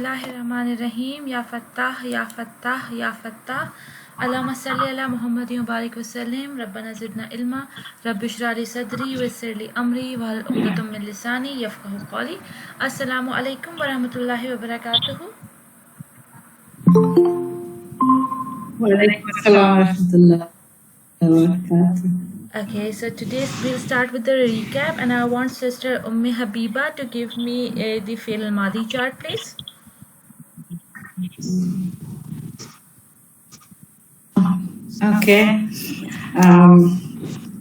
Bismillahirrahmanirrahim. Ya Fattah, Ya Fattah, Ya Fattah. Allahumma salli ala Muhammadin wa barik wa sallim. Rabbana zidna ilma. Rabbi shrah li sadri wa yassir li amri wahlul 'uqdatam min lisani yafqahu qawli. Assalamu alaikum wa rahmatullahi wa barakatuh. Wa alaikum assalam wa rahmatullahi wa barakatuh. Okay, so today we'll start with the recap, and I want Sister Ummi Habiba to give me the F'il Maadi chart, please. Okay.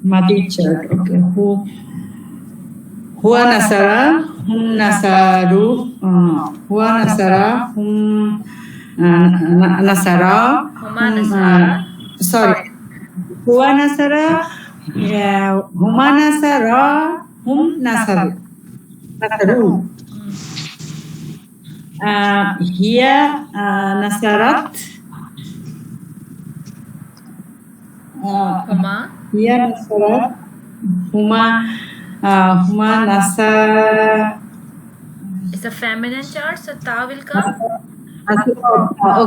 Maadi chart. Okay. Huwa nasara, hum nasaru, huwa nasara, hum nasara, Huma nasara. Sorry. Huwa nasara, huma nasara, hum nasaru. Hiya nasarat, Huma. hiya nasarat, huma nasar. It's a feminine chart, so ta will come.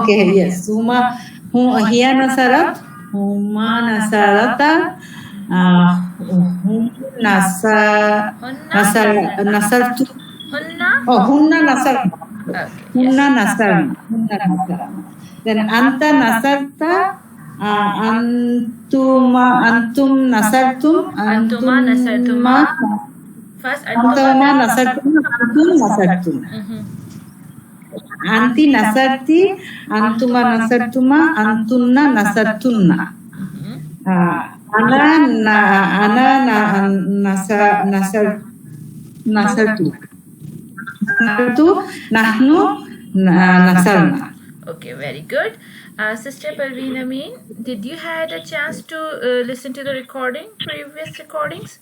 Okay, yes. Hiya nasarat, huma nasarata, hum nasartu. Hunna. Oh, hunna nasarna. Okay. Hunna nasarna. Then anta nasarta, antum nasartum, Antuma nasartuma. First, antuma nasartum, antum nasartum. Anti nasarti, antuma nasartuma, antunna nasartunna. Ana nasartu. Nahnu nasarna. Okay, very good. Sister Parveen Amin, did you had a chance to listen to the previous recordings?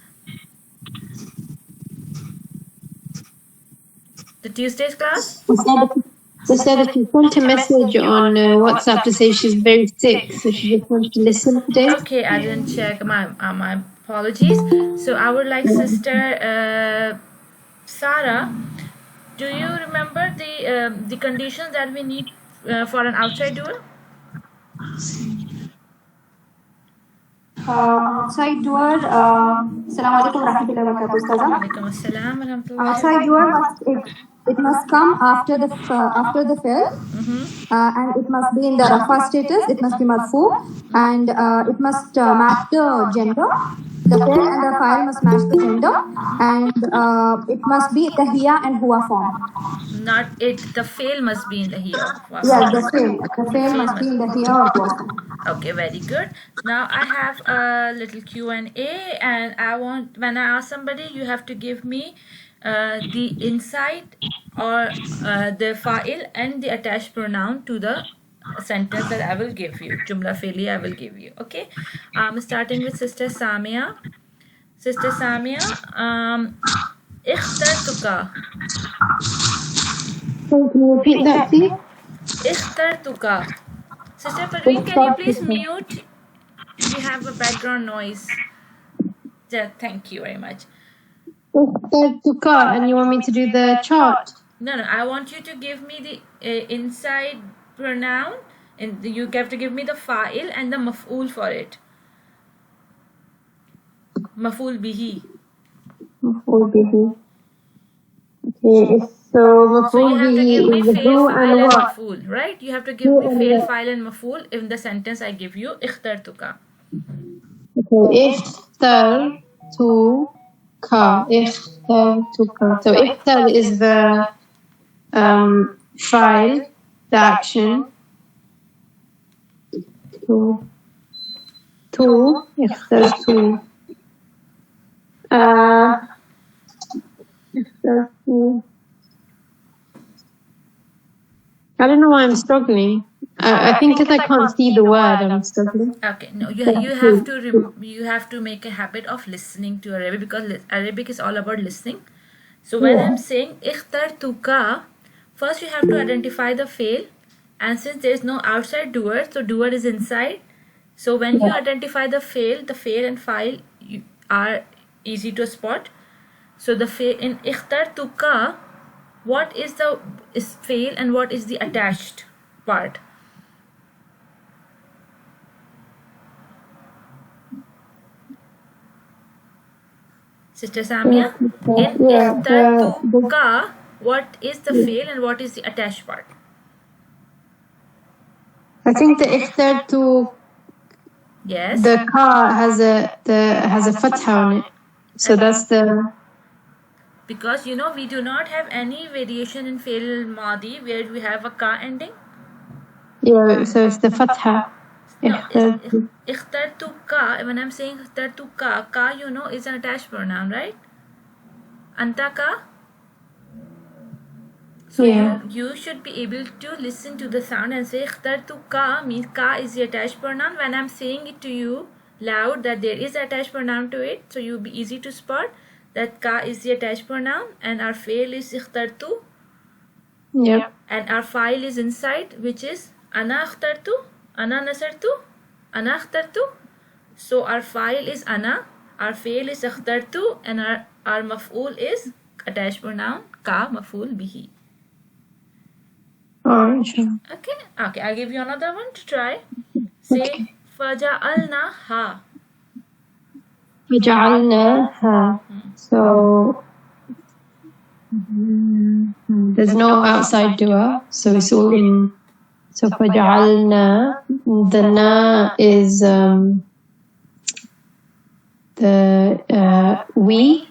The Tuesday's class? She said that she sent a message on WhatsApp to say she's very sick, so she just wants to listen today. Okay, I didn't check. My apologies. So I would like Sister Sarah, do you remember the conditions that we need for an outside doer? Outside doer, Assalamu alaikum warahmatullahi wabarakatuh. Alaikum assalam wa rahmatullahi. Outside doer it must come after the fi'l, and it must be in the rafa status. It must be Mafhool, and it must match the gender. The fi'l and the fa'il must match the gender, and it must be the hiya and huwa form. Not it. The fail must be in the here. Wow. Yeah, the fail must be in the hiya or huwa form. Okay, very good. Now I have a little Q&A, and I want, when I ask somebody, you have to give me the inside or the fa'il and the attached pronoun to the sentence that I will give you. Jumla fi'liya I will give you. Okay. Starting with Sister Samia. Sister Samia, ikhtartuka. Can you repeat that, please? Ikhtartuka. Sister Parveen, can you please mute? We have a background noise. Yeah, thank you very much. And you want me to do the chart? No, I want you to give me the inside pronoun, and you have to give me the fa'il and the maf'ul for it. Maf'ul bihi. Maf'ul bihi. Okay, so So you maf'ul have to give me bihi is the fail, who fa'il, and and what? maf'ul, right? You have to give me fail, fa'il, and maf'ul in the sentence I give you. Ikhtartuka. Okay, ikhtartuka. So ikhtar is the file, the action. Ikhtartu. I don't know why I'm struggling. I think because I can't see the word, I'm struggling. Okay, no, you have to make a habit of listening to Arabic, because Arabic is all about listening. So when I'm saying ikhtartuka, first you have to identify the fail, and since there is no outside doer, so doer is inside. So when you identify the fail and file are easy to spot. So the fail in ikhtartuka, what is the fail and what is the attached part? Sister Samia, in ikhtartuka, what is the fail and what is the attached part? I think the ikhtartu, Yes. the ka has a fatha on it. So that's the... Because you know we do not have any variation in F'il Maadi where we have a ka ending. Yeah, so it's the fatha. No, ikhtartuka, when I'm saying ikhtartuka, ka you know is an attached pronoun, right? Anta ka. So Yeah. you should be able to listen to the sound and say ikhtartuka means ka is the attached pronoun. When I'm saying it to you loud that there is attached pronoun to it, so you'll be easy to spot that ka is the attached pronoun and our fail is ikhtartu. Yep. And our file is inside, which is ana ikhtartu, ana nasartu, ana ikhtartu. So our file is ana, our fail is ikhtartu, and our maf'ool is attached pronoun ka maf'ool bihi. Alright, sure. Okay, I'll give you another one to try. Say faja'alna ha. فجعلناها. So there's no outside dua, so it's all in. So فجعلنا, the na is the we.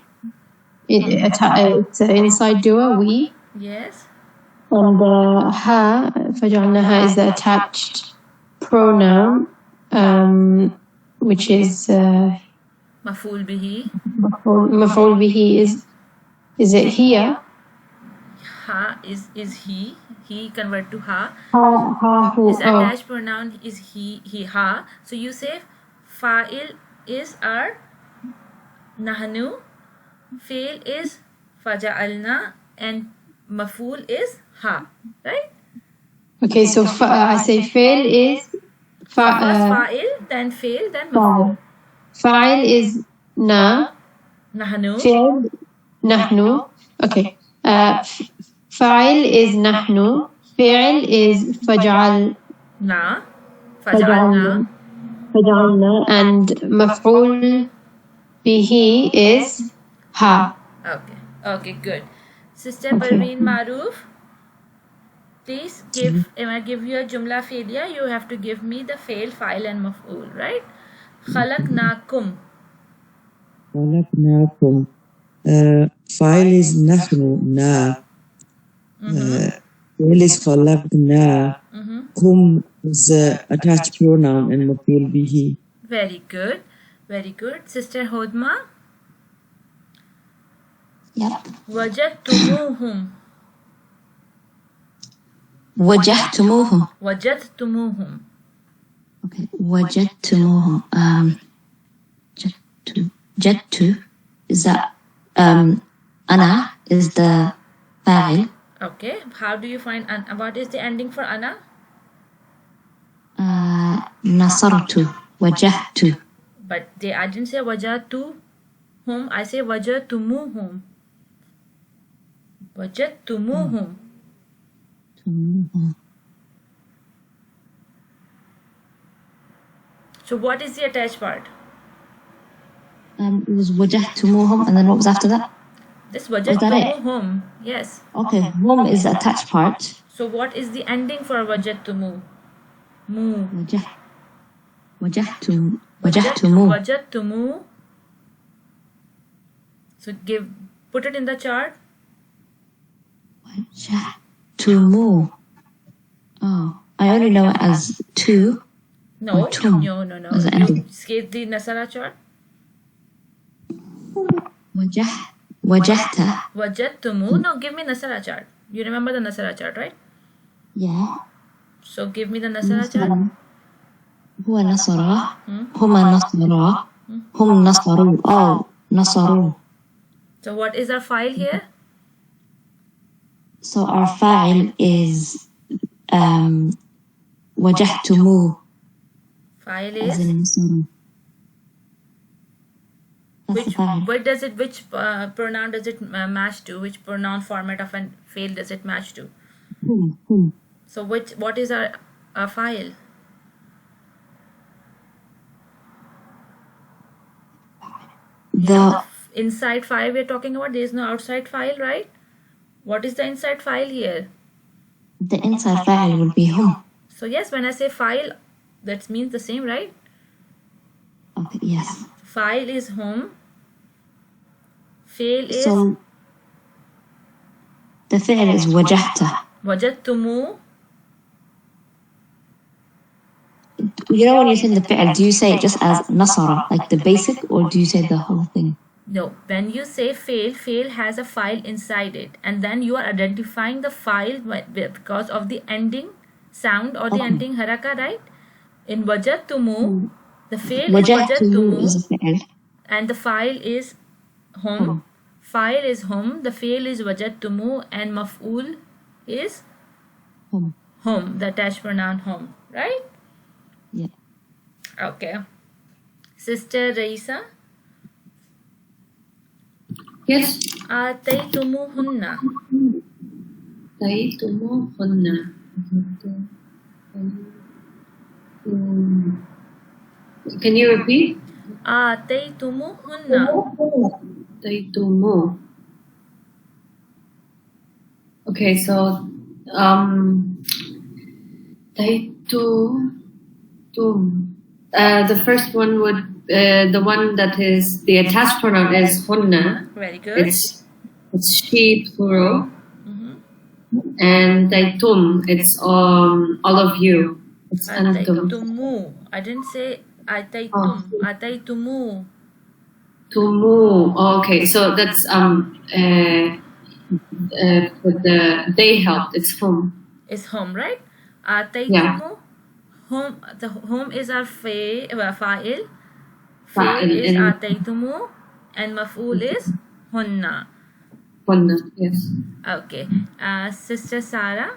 It's an inside dua, we. Yes. And the ha, فجعلناها, is the attached pronoun, which is Maf'ool bihi. مفعول به is it here? Ha is he. He convert to ha. Ha, who, His attached pronoun is he, ha. So you say fa'il is our nahnu, fail is faja'alna, and maf'ool is ha, right? Okay, so I say fail is First fa'il, then fail, then maf'ool. fa'il is na, Nahnu. fail nahnu. Okay, fa'il is nahnu, fail is faj'alna, Faja'alna. and maf'ul bihi is ha. Okay, good. Sister Parveen Maroof, please when I give you a jumla failure, you have to give me the fail, file, and maf'ool, right? Khalaqnakum. خلقناكم. File is نحن na. Fail is خلقنا. Kum is attached pronoun and maf'ul bihi. Very good. Very good. Sister Hodma. Yep. Wajadtumuhum. وجدتموهم. Wajadtumuhum. Okay. وجدتموهم. جدت is that أنا is the فاعل. Okay. How do you find what is the ending for ana? نصرت وجهت. But I didn't say wajadtuhum. I say wajadtumuhum. Wajadtumuhum. So what is the attached part? It was وجهتموهم, and then what was after that? This that it? wajadtumuhum. Yes. Okay, hum is the attached part. So what is the ending for wajadtumu? Mu. وجهتمو. Wajadtumu. So put it in the chart. وجهتمو. Oh, I only know it as two. No. Or tum. No. As the You ending. skate the Nasara chart. وجهت. Wajadtumu. No, give me Nasara chart. You remember the Nasara chart, right? Yeah. So give me the Nasara chart. هو نصر. هما نصرا. هم نصروا. Oh, نصروا. So what is our file here? So our fa'il is وجهتموه. File As is in نصروا. That's the fa'il. Which pronoun does it match to? Which pronoun format of an fail does it match to? Hum. So what is our file? The Inside file we're talking about. There is no outside file, right? What is the inside file here? inside fa'il would be hum. So yes, when I say file, that means the same, right? Okay, yes. File is home. Fail is So the fi'l is wajahta. wajadtumu. You know when you're saying the fi'l, do you say it just as nasara, like the basic, or do you say the whole thing? No, when you say fail has a file inside it, and then you are identifying the file because of the ending sound or the Okay. ending haraka, right? In wajadtumu, the fail is Wajahtumu is wajadtumu, a fi'l. and the file is hum. File is hum, the fail is wajadtumu, and maf'ul is Hum. hum, the attached pronoun hum, right? Yeah. Okay. Sister Raisa, Yes. ataytumuhunna. Taytumuhunna. Can you repeat? Ataytumuhunna. Taytumu. Okay, so taytum. The first one would the one that is the attached pronoun is hunna. Very good. It's she plural. And taytum, it's all of you. It's antum. Ataytumu. I didn't say ataytum. Ataytumu. Tumu. Oh, okay, so that's for the they helped. It's hum. Is home, right? Ataytumu. Home. The home is our fa'il. Fa'il Fa'il is and- ataytumu, and maf'ul is hunna. Hunna. Yes. Okay. Sister Sarah.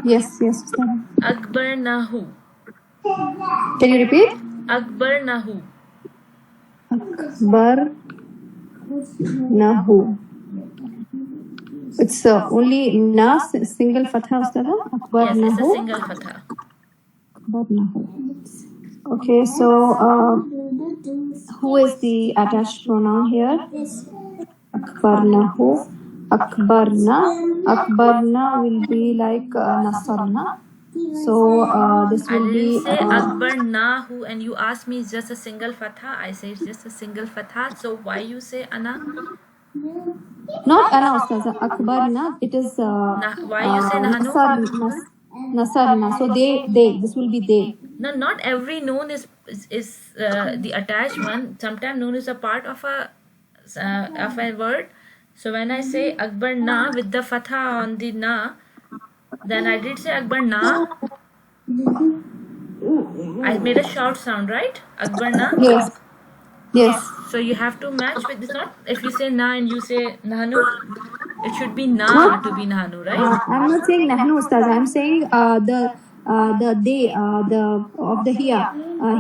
Yes, yes. Ustad. Akbarnahu. Can you repeat? Akbarnahu. Akbar Nahu. It's only na single fatha, Ustad. Akbar Yes, it's a Nahu. single fatha. Akbar Nahu. Okay, so who is the attached pronoun here? Akbarnahu. Akbarna will be like Nasarna. So this I will didn't be say Akbarnahu, and you asked me is just a single fatha. I say it's just a single fatha. So why you say ana? not Ana Ustaza. Akbarna. It is Why you say nahnu? Nasarna. So they. This will be they. No, not every noon is the attached one. Sometimes noon is a part of a word. So when I say Akbar na with the fatha on the na, then I did say Akbar na. I made a short sound, right? Akbar na. Yes. Yes. So you have to match with this. Not if you say na and you say nahnu, it should be na to be nahnu, right? I'm not saying Nahnu Ustaz. I'm saying the they the of the here.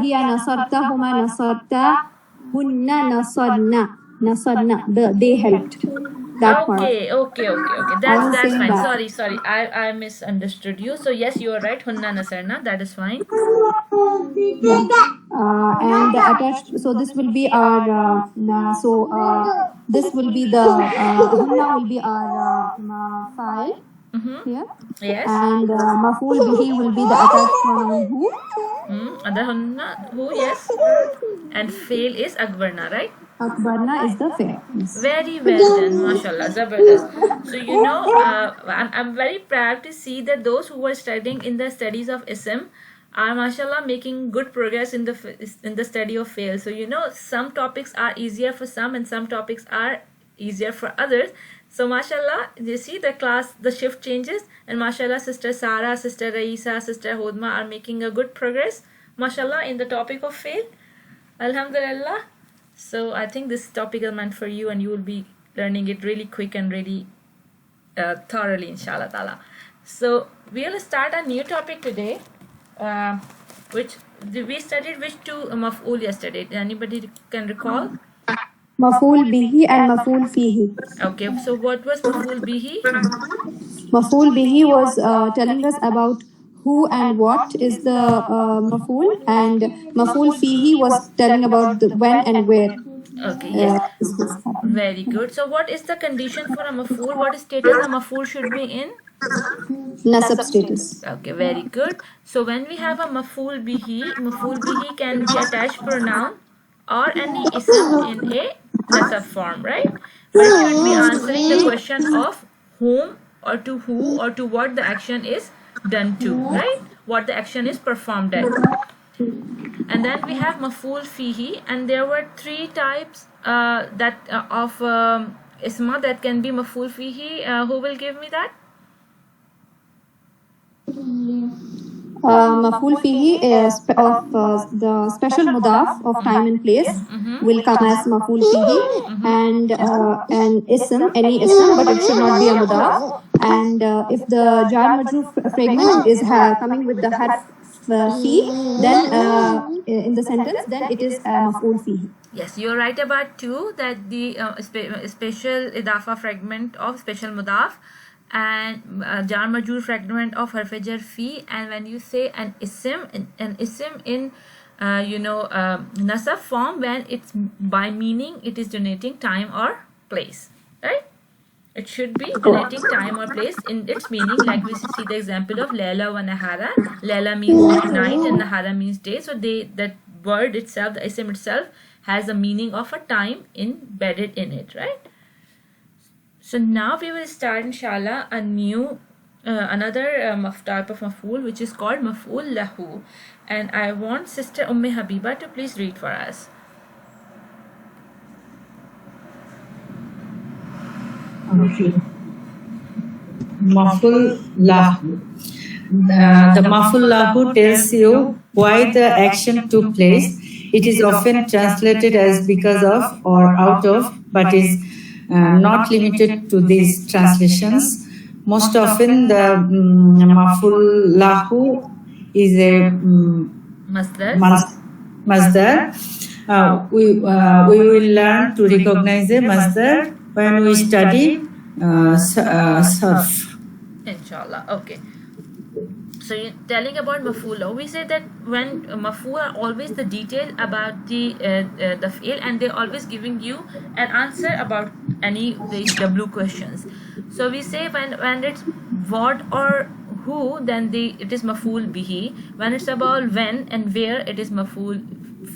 Here Nasarta Huma Nasarta Hunna Nasarna. They helped. That part. Okay. I That's was saying fine. that. Sorry. I misunderstood you. So yes, you are right. Hunna nasarna. That is fine. And attached. So this will be our. This will be the Hunna will be our file here. Yes. And Maf'ul bihi will be the attached pronoun who. Other hunna who? Yes. And fail is akbarna, right? Akbarna is the fair. Yes. Very well done, mashallah, zabardast. So I'm very proud to see that those who were studying in the studies of ism are mashallah making good progress in the study of fail. So some topics are easier for some and some topics are easier for others. So mashallah, you see the shift changes, and mashallah, Sister Sarah, Sister Raisa, Sister Hodma are making a good progress, mashallah, in the topic of fail. Alhamdulillah. So I think this topic is meant for you, and you will be learning it really quick and really thoroughly, inshallah ta'ala. So we'll start a new topic today, which we studied which two maf'ul yesterday? Anybody can recall? Maf'ul bihi and maf'ul fihi. Okay, so what was maf'ul bihi? Maf'ul bihi was telling us about who and what is the maf'ul, and maf'ul fihi was telling about the when and where. Okay, yes. Is this happening. Very good. So what is the condition for a maf'ul? What status a maf'ul should be in? Nasab status. Okay, very good. So when we have a maf'ul bihi can be attached pronoun or any ism in a nasab form, right? But it should be answering the question of whom or to who or to what the action is done to, right? What the action is performed at. And then we have maf'ul fihi, and there were three types of isma that can be maf'ul fihi. Who will give me that? Maf'ul fihi is of the special mudaf of time and place will come as maf'ul fihi, and ism, any ism, but it should not be a mudaf. And if the jar majrur fragment is coming with the harf fi, then in the sentence, then it is maf'ul fihi. Yes, you're right about two, that the special idafa fragment of special mudaf and jar majrur fragment of harf jar fi, and when you say an ism in nasab form, when it's by meaning it is denoting time or place, right? It should be denoting time or place in its meaning, like we see the example of Layla wa Nahara. Layla means night and Nahara means day. So that word itself, the ism itself, has a meaning of a time embedded in it, right? So now we will start, inshallah, a new another type of maf'ul, which is called maf'ul lahu, and I want Sister Habiba to please read for us. Okay. Maf'ul lahu. The maf'ul lahu tells you why the action took place. It is often translated as because of or out of, but is not limited to these translations. Most often the maf'ul lahu is a masdar. We will learn to recognize a masdar when we study sarf. Inshallah. Okay. So you're telling about maf'ul, we say that when maf'ul are always the detail about the fi'l, and they're always giving you an answer about any of these W questions. So we say when it's what or who, then it is maf'ul bihi. When it's about when and where, it is maf'ul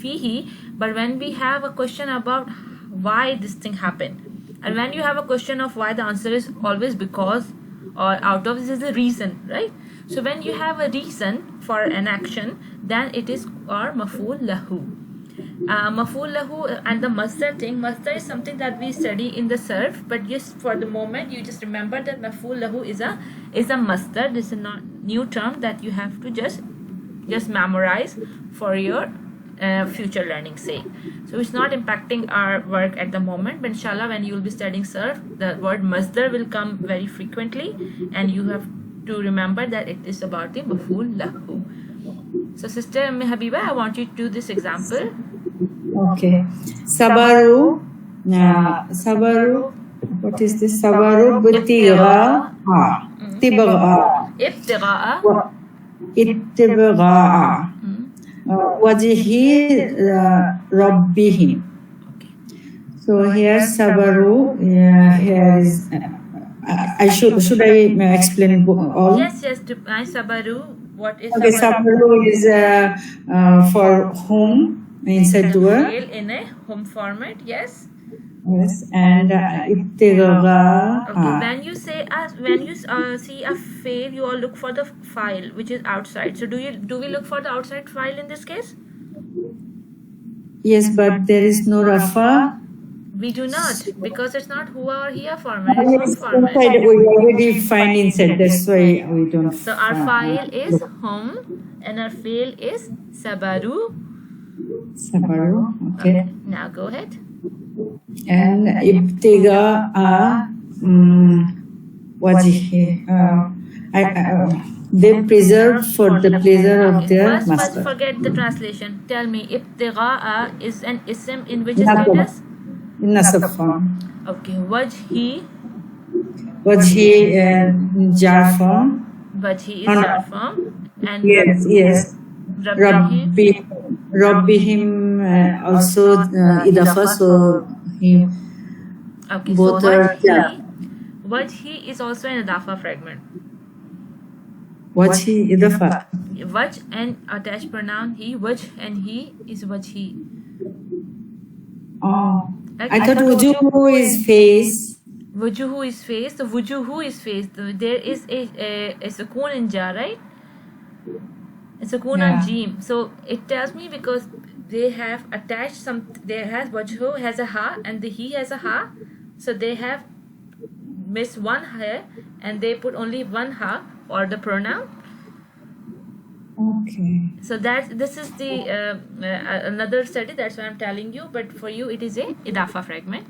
fihi. But when we have a question about why this thing happened, and when you have a question of why, the answer is always because or out of. This is the reason, right? So when you have a reason for an action, then it is or maf'ul lahu. Maf'ul lahu and the masdar thing. Masdar is something that we study in the sarf, but just for the moment, you just remember that maf'ul lahu is a masdar. This is not new term that you have to just memorize for your future learning sake. So it's not impacting our work at the moment, but inshallah when you will be studying sarf, the word masdar will come very frequently, and you have to remember that it is about the maf'ul lahu. So Sister Habiba, I want you to do this example. Okay. Sabaru. What is this? Sabaru b'tigha. Ittiba'a. Wajhi rabbihim. So here sabaru. Here is. Should I explain all? Yes. Sabaru. What is okay? Sabaru is for whom inside dua. In a home format. Yes. Yes, and ibtigha. Okay. When you see a fail, you all look for the file which is outside. So do we look for the outside file in this case? Yes, but there is no rafa. We do not, because it's not huwa or hiya format. It's home format. Inside, we already find inside. That's why we don't. So our file is home, and our fail is sabaru. Sabaru. Okay. Now go ahead. And ibtiga wajhi. they preserve for the pleasure of their First, master. forget the translation. Tell me, ibtigha'a is an ism in which Nasab. status? In nasab form. Okay, wajhi. Wajhi jar form. Wajhi is jar form. And Yes. Rabbihi. Rabbihim also idafa, so he Okay, both so are wajhi is also an idafa fragment. Wajhi idafa. Wajh and attached pronoun he, wajh and he is wajhi. Oh, I thought wujuhu is face. Wujuhu is face. The wujuhu is face. There is a sukoon in ja, right? A sukoon on jeem. So it tells me because they have attached some. There has wajhu has a ha and the he has a ha. So they have missed one ha and they put only one ha for the pronoun. Okay. So this is the another study. That's why I'm telling you. But for you, it is a idafa fragment,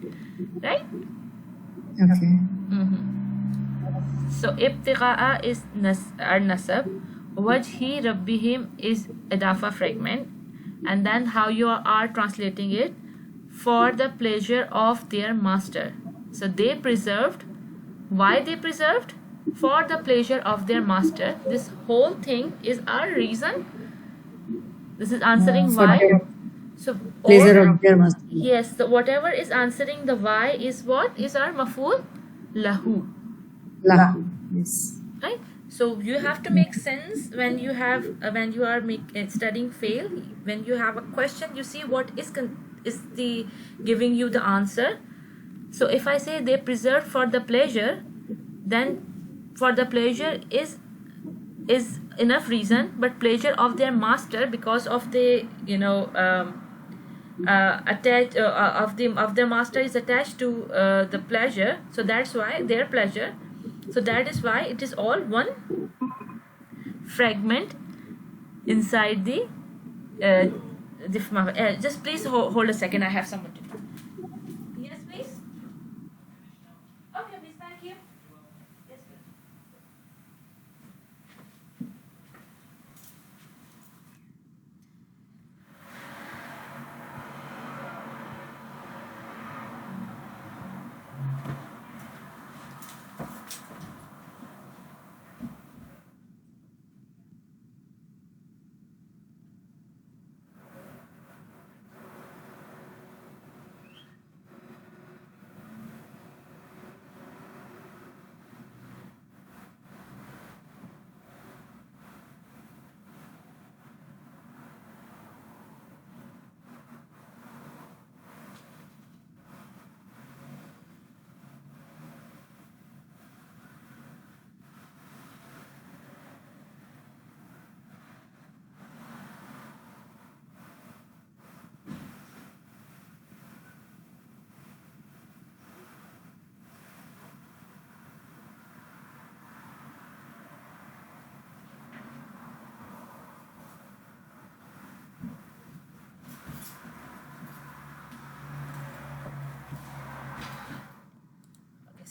right? Okay. So ibtigha'a is nasab, wajhi rabbihim is idafa fragment, and then how you are translating it, for the pleasure of their master. So they preserved. Why they preserved? For the pleasure of their master. This whole thing is our reason. This is answering why. So Pleasure of their master. yes, so whatever is answering the why is what is our maf'ool lahu. Lahu. Yes. Right? So you have to make sense when you have when you are studying F'il. When you have a question, you see what is the giving you the answer. So if I say they preserved for the pleasure, then for the pleasure is enough reason, but pleasure of their master because of the attached of the master is attached to the pleasure. So that's why their pleasure. So that is why it is all one fragment inside the just please hold a second. I have someone to talk. Yes, please. Okay, please. Thank you. Yes, please.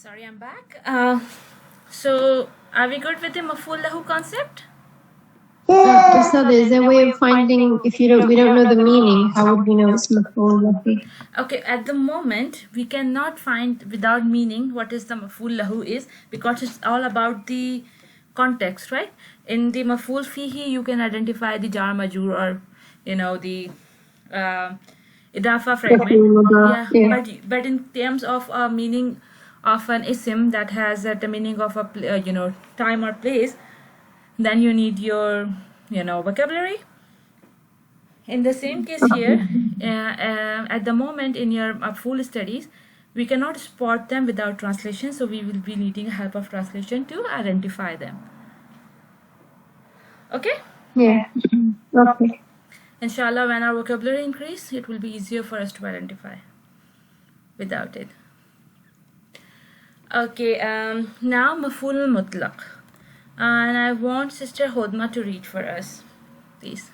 Sorry, I'm back. So, are we good with the maf'ool lahu concept? So there's a way of finding if we don't know the meaning. How would we know it's maf'ool lahu? Okay, at the moment we cannot find without meaning what is the maf'ool lahu is, because it's all about the context, right? In the maf'ool fihi, you can identify the jar majur or the idafa fragment. But in terms of a meaning of an ism that has the meaning of a time or place, then you need your vocabulary. In the same case here, at the moment in your full studies, we cannot spot them without translation, so we will be needing help of translation to identify them. Okay? Yeah. Okay. Inshallah, when our vocabulary increase, it will be easier for us to identify without it. Okay, now maf'ool mutlaq. And I want Sister Hodma to read for us, please.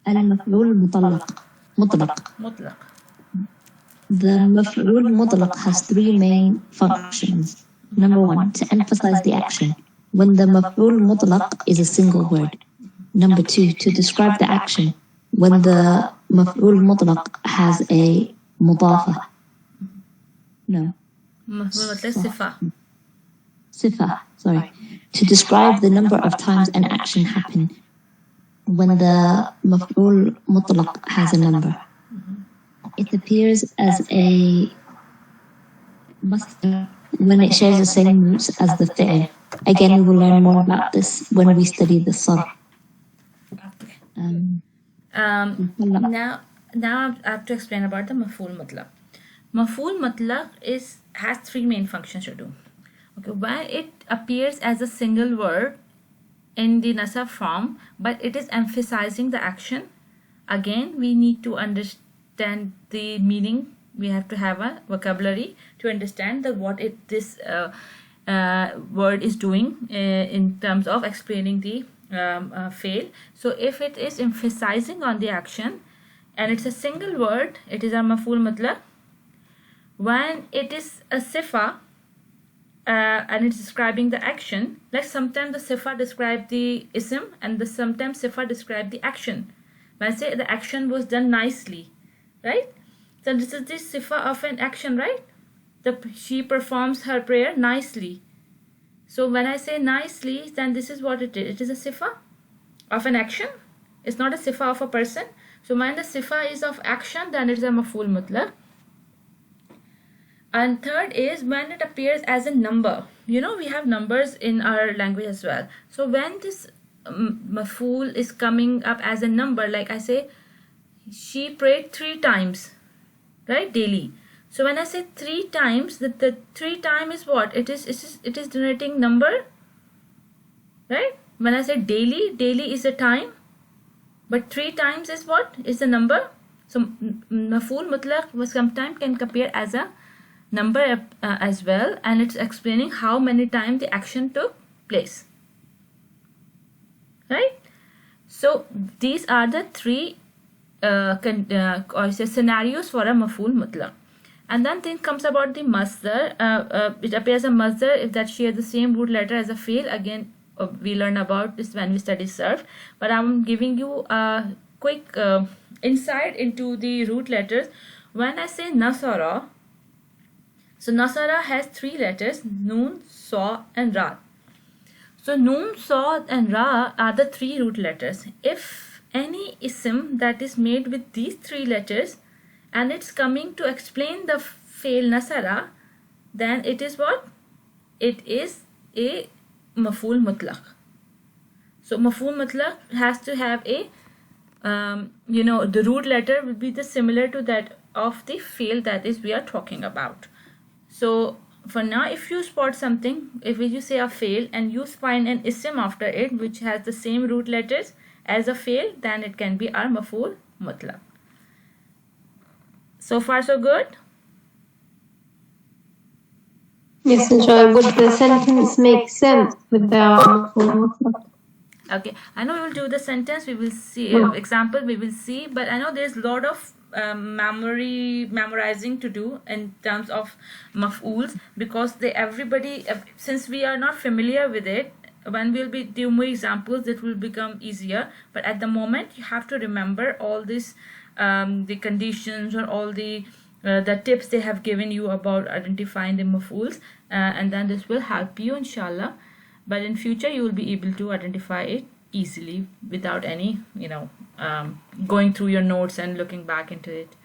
المفعول مطلق. Mutlaq. The maf'ul mutlaq has three main functions. Number 1, to emphasize the action, when the maf'ul mutlaq is a single word. Number 2, to describe the action, when the maf'ul mutlaq has a mudafa. No. مفعول मतलब صفة. Sifa, sorry. To describe the number of times an action happened when the maf'ul mutlaq has a number. It appears as a masdar when it shares the same roots as the fi'l. Again, we will learn more about this when we study the sarf. Now I have to explain about the maf'ul mutlaq. Maf'ul mutlaq has three main functions to do. Okay, when it appears as a single word in the nasab form, but it is emphasizing the action. Again, we need to understand the meaning. We have to have a vocabulary to understand that what this word is doing in terms of explaining the fail. So if it is emphasizing on the action and it's a single word, it is a maf'ul mutlaq. When it is a sifa and it's describing the action, like sometimes the sifa describe the ism and sometimes sifa describe the action. When I say the action was done nicely, right? So this is the sifa of an action, right? She performs her prayer nicely. So when I say nicely, then this is what it is. It is a sifa of an action. It's not a sifa of a person. So when the sifa is of action, then it is a maf'ul mutlaq. And third is when it appears as a number. You know, we have numbers in our language as well. So when this maf'ul is coming up as a number, like I say, she prayed 3 times, right, daily. So when I say 3 times, the 3 time is what? It is denoting number, right? When I say daily is a time, but 3 times is what? Is the number. So maf'ul mutlaq sometimes can appear as a number as well, and it's explaining how many times the action took place, right? So these are the 3 scenarios for a maf'ul mutlaq. And then thing comes about the masdar. It appears a masdar if that share the same root letter as a fi'l. Again, we learn about this when we study surf, but I'm giving you a quick insight into the root letters. When I say nasara, so nasara has 3 letters: noon, sa, and ra. So noon, sa, and ra are the 3 root letters. If any ism that is made with these 3 letters and it's coming to explain the fail nasara, then it is what? It is a maf'ul mutlaq. So maf'ul mutlaq has to have a the root letter will be the similar to that of the fail that is we are talking about. So for now, if you spot something, if you say a fail and you find an ism after it which has the same root letters as a fail, then it can be our maf'ul mutlaq. So far so good? Yes, inshallah. Would the sentence make sense without maf'ul mutlaq? Okay, I know we will do the sentence, we will see example, we will see, but I know there's a lot of memorizing to do in terms of maf'ools, because since we are not familiar with it, when we'll be doing more examples it will become easier, but at the moment you have to remember all this the conditions or all the tips they have given you about identifying the maf'ools, and then this will help you inshallah. But in future you will be able to identify it easily without any going through your notes and looking back into it.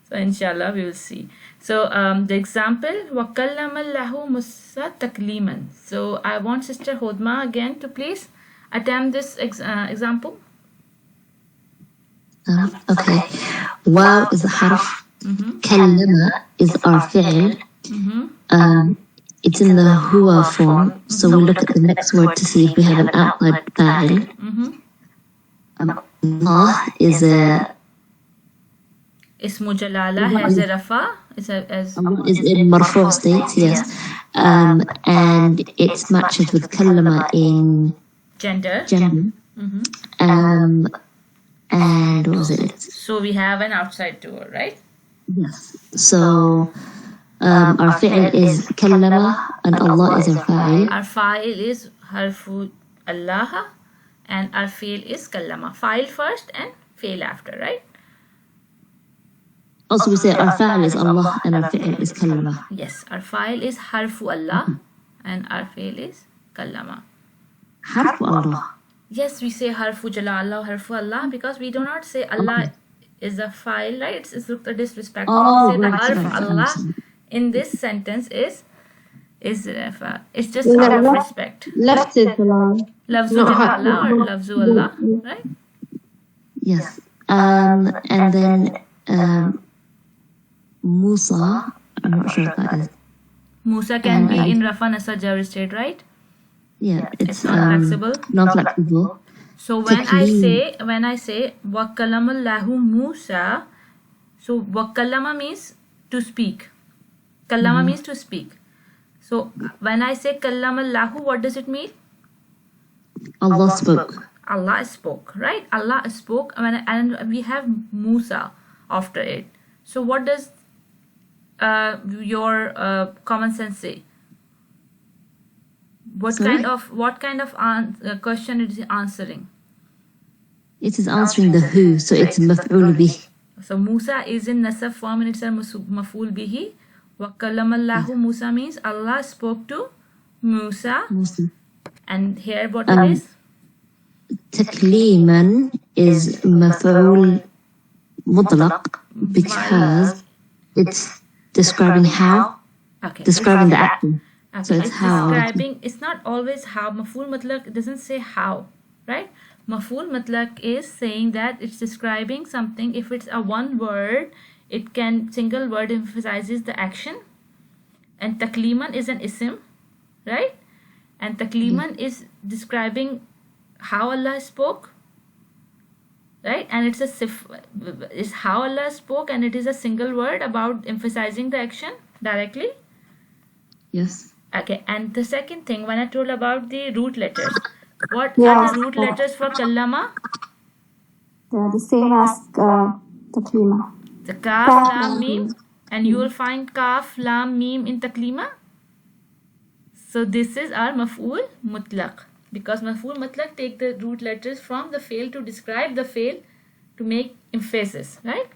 So inshallah we will see. So the example, وَكَلَّمَ اللَّهُ مُوسَى تَكْلِيمًا. So I want Sister Hodma again to please attempt this example. Okay. Waw is a harf. Kallama is our fi'l. It's in the huwa form, so we'll look at the next word to see if we have an outward fa'il. Allah is a Ismu Jalala has a rafa. Is in marfu state, yes. And it's matched with kallama in gender. And what was it? So we have an outside door, right? Yes. So our fi'l is kallama and Allah is our fa'il. Our fa'il is harfu Allah and our fi'l is kallama. Fa'il first and fi'l after, right? Also, we say our fa'il is Allah and our fi'l is kallama. Yes, our fa'il is harfu Allah and our fi'l is kallama. Harfu Allah. Yes, we say harfu jalala or harfu Allah because we do not say Allah is a fa'il, right? It's a disrespect. Oh, We say the right, harf right, Allah understand. in this sentence is it's just out of respect. Left is Allah. Lafzu No, jalala or lafzu Allah, right? Yes. And then Musa, I'm not sure if that is. Musa can be And- in Rafa Nasab Jar state, right? Yeah, it's not flexible. non-flexible. So when Taklim. I say wa kalamallahu Musa, so wa kalama means to speak. Kalama means to speak. So when I say kalamallahu, what does it mean? Allah spoke. Allah spoke, right? Allah spoke, and we have Musa after it. So what does your common sense say? What Sorry? kind of question it is answering? It is answering the who, so it's maf'ul bih. So Musa is in nasab form and it's a maf'ul bihi. Wa kalamallahu Musa means Allah spoke to Musa. Musa. And here what it is? Takliman is maf'ul mutlaq because it's describing how, Okay. describing the action. Okay, So it's how. describing. It's not always how. Maf'ul matlaq it doesn't say how, right? Maf'ul matlaq is saying that it's describing something. If it's a one word, it can single word emphasizes the action. And takliman is an ism, right? And takliman is describing how Allah spoke, right? And it's is how Allah spoke, and it is a single word about emphasizing the action directly. Yes. Okay, and the second thing, when I told about the root letters, what Yeah. are the root letters for kallama? They're the same as taklima. The kaf, Kaf, lam, lam, mim, mim. and you will find kaf, lam, mim in taklima. So this is our maf'ul mutlaq, because maf'ul mutlaq take the root letters from the fail to describe the fail to make emphasis, right?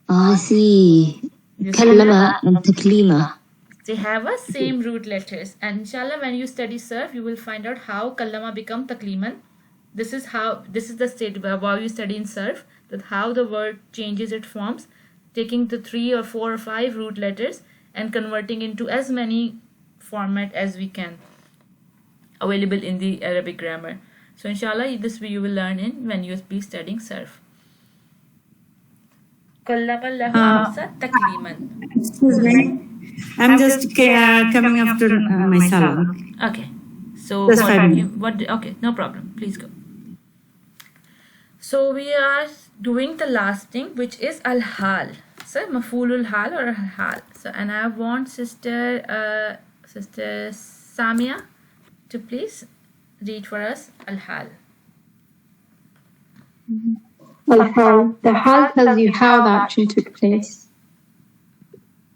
I see. You see Kallama and taklima. They have a same root letters, and inshallah when you study surf you will find out how kallama become takliman. This is the state while you study in surf, that how the word changes its forms, taking the 3 or 4 or 5 root letters and converting into as many format as we can available in the Arabic grammar. So inshallah this you will learn in when you will be studying surf. Kallama lahu Musa takliman. Excuse me. I'm just coming after my salam. Okay. So Just 5 minutes. okay, no problem. Please go. So we are doing the last thing, which is al-hal. So maf'ulul hal or hal. So and I want sister Samia to please read for us al-hal. Al-hal. The hal tells you how the action took place.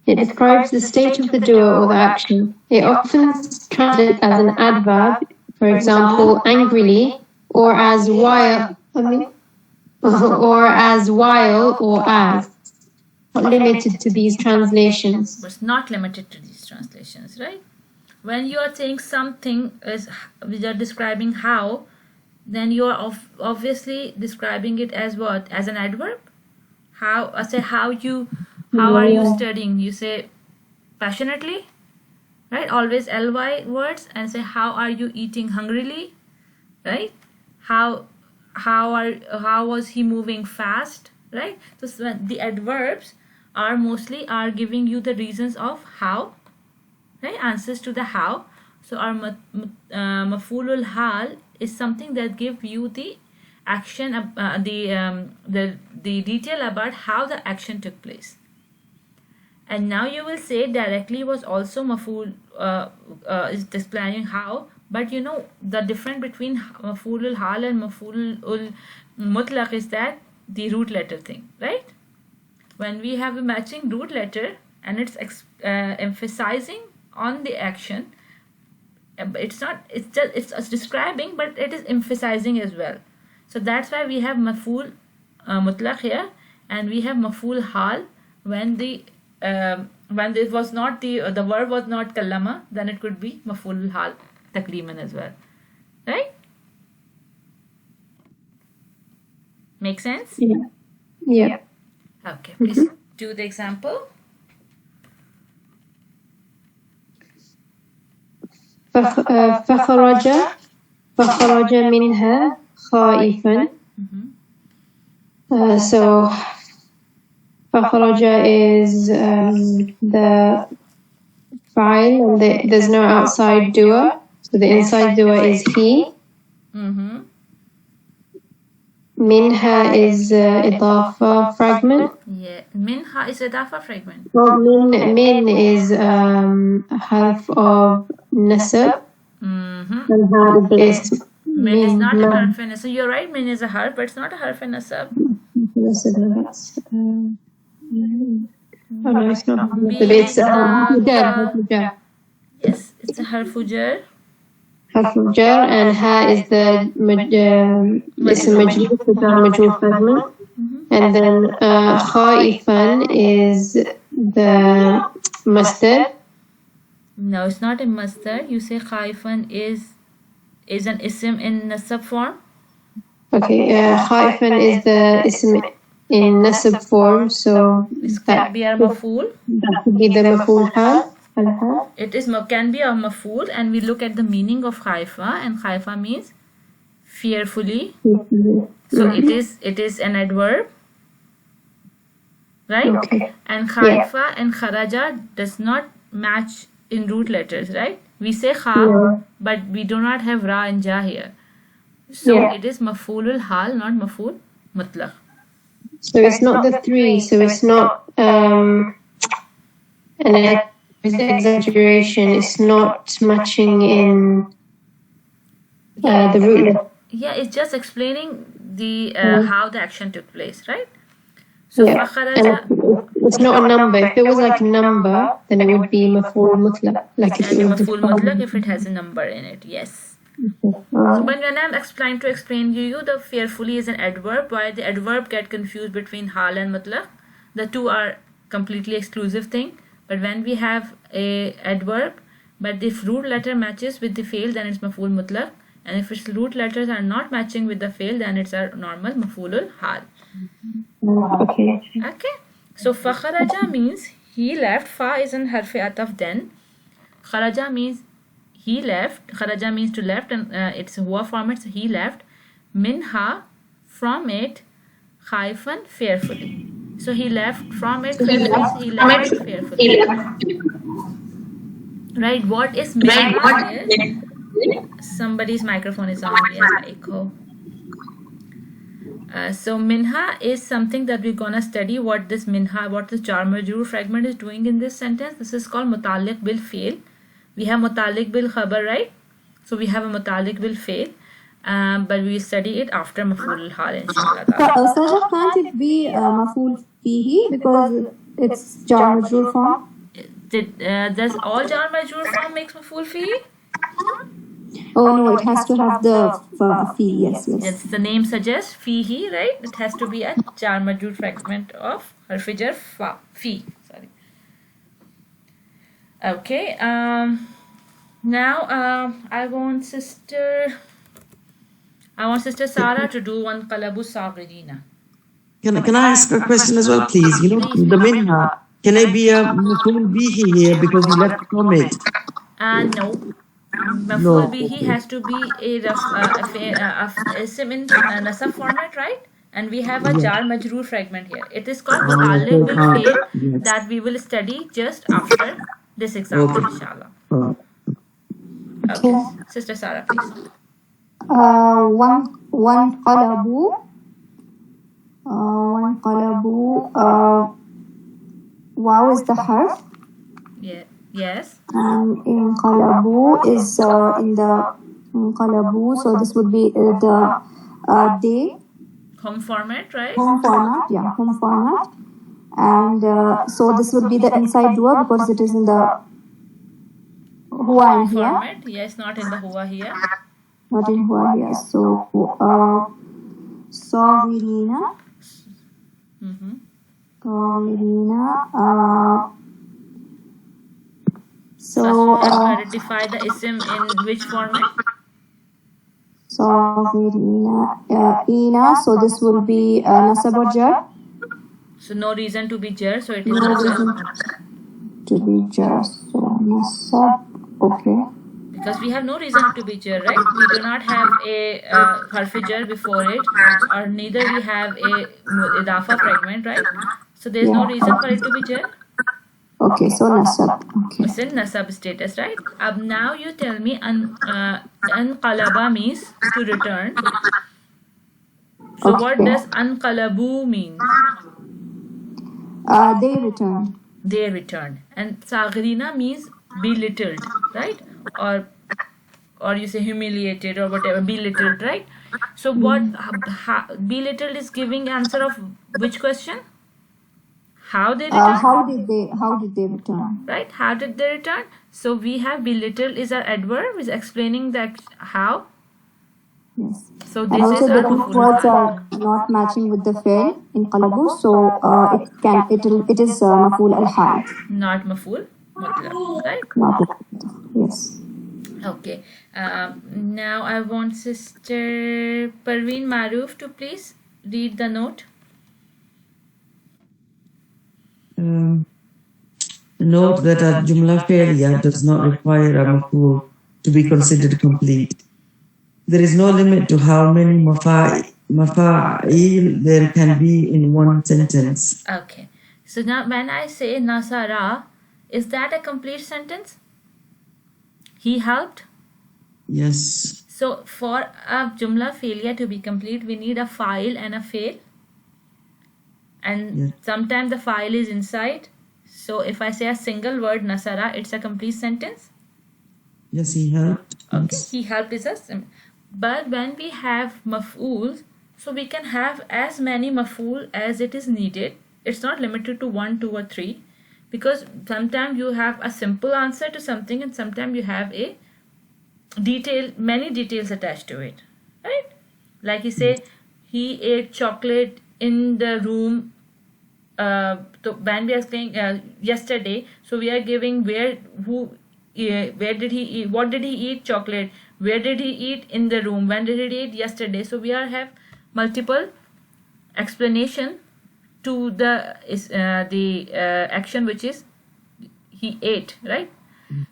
It describes the state of the doer or the action. It often is translated as an adverb, for example, angrily, or as while, or as while, or as. Not limited to these translations. Was not limited to these translations, right? When you are saying something is which are describing how, then you are obviously describing it as what? As an adverb. How I say how are you studying? You say passionately, right? Always ly words, and say how are you eating hungrily, right? How was he moving fast, right? So the adverbs are mostly giving you the reasons of how, right? Answers to the how. So our maf'ulul hal is something that give you the action, the detail about how the action took place. And now you will say directly was also maf'ul is displaying how, but you know the difference between maf'ulul hal and maf'ulul mutlaq is that the root letter thing, right? When we have a matching root letter and it's emphasizing on the action. It's not, it's describing, but it is emphasizing as well. So that's why we have maf'ul mutlaq here, and we have maf'ul hal when it was not the verb was not kallama, then it could be maf'ul hal takriman as well, right? Make sense? Yeah. Okay, please do the example. فخرج منها خائفا. So فخرج is the fa'il, and there's no outside doer, so the inside doer is he. Minha is idafa fragment. Yeah, minha is idafa fragment. Well, min is half of nasab. And ha is Min is not a harf and nasab. You're right, min is a harf, but it's not a harf and nasab. Oh no, it's not. It's jar. Yes, it's a harfu jar. Harfu jar, and ha is the majrur fragment. And then khaifan is the masdar. No, it's not a masdar. You say khaifan is an ism in nasab form. Okay, khaifan is the ism in nasab form, so This can be a maf'ul. that would be the maf'ul hal. It is can be a maf'ul, and we look at the meaning of khaifa, and khaifa means fearfully. So it is an adverb, right? Okay. And khaifa and kharaja does not match in root letters, right? We say kha, but we do not have ra and ja here. So it is maf'ulul hal, not maf'ul mutlaq. So it's not the three, so it's not an exaggeration, it's not matching in the root letter. Yeah, it's just explaining the how the action took place, right? So fakharaja, And it's not a number. If it was like a number, then it would be maf'ul mutlaq. Like if it was maf'ul mutlaq if it has a number in it, yes. So when I'm trying to explain to you, the fearfully is an adverb. Why the adverb get confused between hal and mutlaq? The two are completely exclusive thing. But when we have a adverb, but if root letter matches with the fail, then it's maf'ul mutlaq. And if its root letters are not matching with the fail, then it's a normal maf'ulul hal. Okay. Okay. So fakharaja means he left. Fa is an harfi ataf then. Kharaja means he left. Kharaja means to left, and it's huwa format, so he left. Minha, from it. Khaifan, fearfully. So he left from it. He left fearfully. Right. What is minha? Somebody's microphone is on. Yes, echo. So minha is something that we're gonna study. What this jar majroor fragment is doing in this sentence. This is called mutaliq bil fail. We have mutaliq bil khabar, right? So we have a mutaliq bil fail, but we study it after maf'ul hal, inshallah. Sajah, can't it be maf'ul fihi because it's jar majroor form? Does all jar majroor form makes maf'ul fihi? Oh no, it has to have the fi. Yes. Yes, the name suggests fihi, right? It has to be a jar majroor fragment of harf jar fi. Sorry. Okay. Now I want sister Sarah to do one qalabu saghirina. Can I ask a question as well, please? You know, the minha, can I be a maf'ul bihi here because you left from it? No. Maf'ul bihi has to be a sim in nasab format, right? And we have a jar majroor fragment here. It is called mutaliq bil fail that we will study just after this example, inshallah. Okay. Sister Sarah, please. One qalabu. Wow is the harf. Yeah. Yes. In qalabu is in the qalabu, so this would be the day. Home format, right? Home format. And so this would be the inside doer because it is in the huwa and here, format. Yes, not in the huwa here. not in huwa here. So صاغرين صاغرين so identify the ism in which format? صاغرين إينا, so this will be nasab or jar. So no reason to be jar, so it is No nasab. reason to be jar, so nasab, okay. Because we have no reason to be jar, right? We do not have a harfi jar before it, or neither we have a idafa fragment, right? So there is no reason for it to be jar. Okay, so nasab. Okay. It's in nasab status, right? Now you tell me anqalaba means to return. So what Okay. does anqalabu mean? They return. They return. And sagrina means belittled, right? Or you say humiliated or whatever, belittled, right? So what belittled is giving answer of which question? How they return? How did they return? Right? How did they return? So we have belittled is our adverb, is explaining the how. Yes. So And this also is the our two maf'ul. words are not matching with the fail in qalabu, so it is maf'ul al-hal. Not maf'ul mutlaq, right? Not yes. Okay. Now I want Sister Parveen Maroof to please read the note. Note that a Jumla failure does not require a maf'ul to be considered complete. There is no limit to how many mafa'il there can be in one sentence. Okay. So now when I say Nasara, is that a complete sentence? He helped? Yes. So for a Jumla failure to be complete, we need a file and a fail. And sometimes the file is inside. So if I say a single word Nasara, it's a complete sentence. Yes, he helped. Okay, Yes. he helped is us. But when we have maf'ools, so we can have as many maf'ool as it is needed. It's not limited to 1, 2 or 3, because sometimes you have a simple answer to something and sometimes you have a many details attached to it, right? Like you say, he ate chocolate in the room. So when we are saying yesterday, so we are giving where did he eat, what did he eat? Chocolate. Where did he eat? In the room. When did he eat? Yesterday. So we have multiple explanation to the action, which is he ate, right?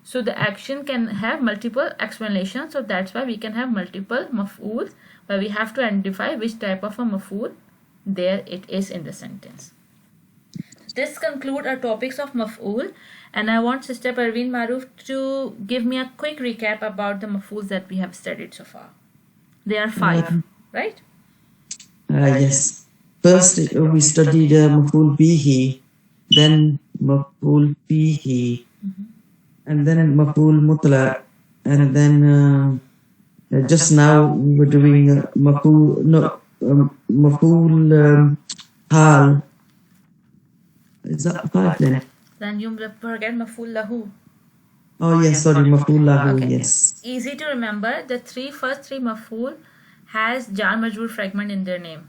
So the action can have multiple explanations. So that's why we can have multiple maf'ools, but we have to identify which type of a maf'ool there it is in the sentence. This concludes our topics of maf'ool, and I want Sister Parveen Maroof to give me a quick recap about the maf'ools that we have studied so far. There are 5, right? Yes. First, we studied maf'ul bihi, then maf'ul fihi, and then maf'ul mutlaq, and then just now we were doing maf'ul hal. Is that 5 then? Then you forget maf'ul lahu. Oh yes, sorry, maf'ul lahu, Okay. yes. Easy to remember. The first three maf'ul has jar majroor fragment in their name.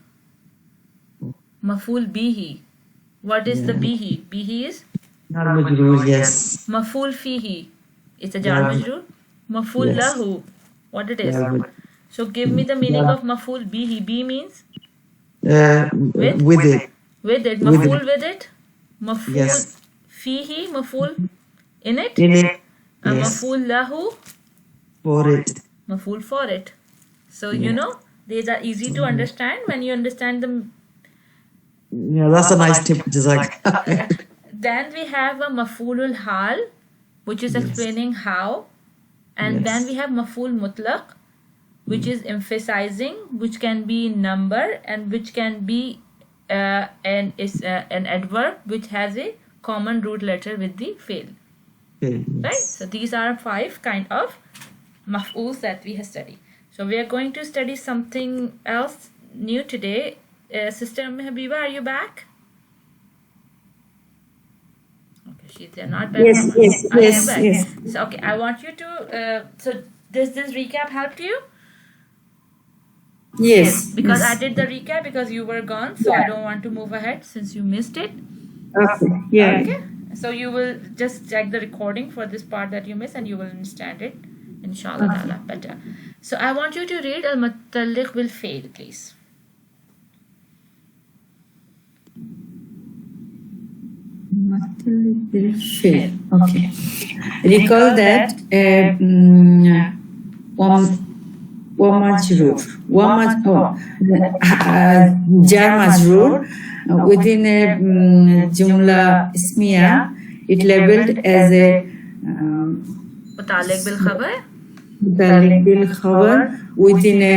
Maf'ul bihi. What is the bihi? Bihi is Jar majroor, yes. maf'ul fihi. It's a jar Jar- majroor. Maf'ul yes. lahu. What it is? Jar maj- So give me the meaning Jar- of maf'ul bihi. Bi means with it. with it. With Maf'ul it. with it. Maf'ul Yes. fihi. Maf'ul in it. In it. Yes. Maf'ul lahu. For it. Maf'ul for it. So Yeah. you know these are easy to understand when you understand them. Yeah, that's a nice tip, Jazak. Then we have a maf'ulul hal, which is explaining how, and then we have maf'ul mutlaq, which is emphasizing, which can be number and which can be an adverb which has a common root letter with the fail. Okay, Right? yes. So these are 5 kind of maf'uls that we have studied. So we are going to study something else new today. Sister Habiba, are you back? They're not bad Yes, homework. yes, Are yes, you bad? yes. So, okay, I want you to. So, does this recap help you? Yes. Because I Yes. did the recap because you were gone, so I don't want to move ahead since you missed it. Okay. Yeah. Okay. So you will just check the recording for this part that you missed, and you will understand it, inshallah ta'ala, better. So I want you to read al-mutalliq bil fail, please. Fail. Okay. Recall that jar majroor within a jumla ismiya, it labeled as a Mutaliq bil khabar. mutaliq bil khabar within a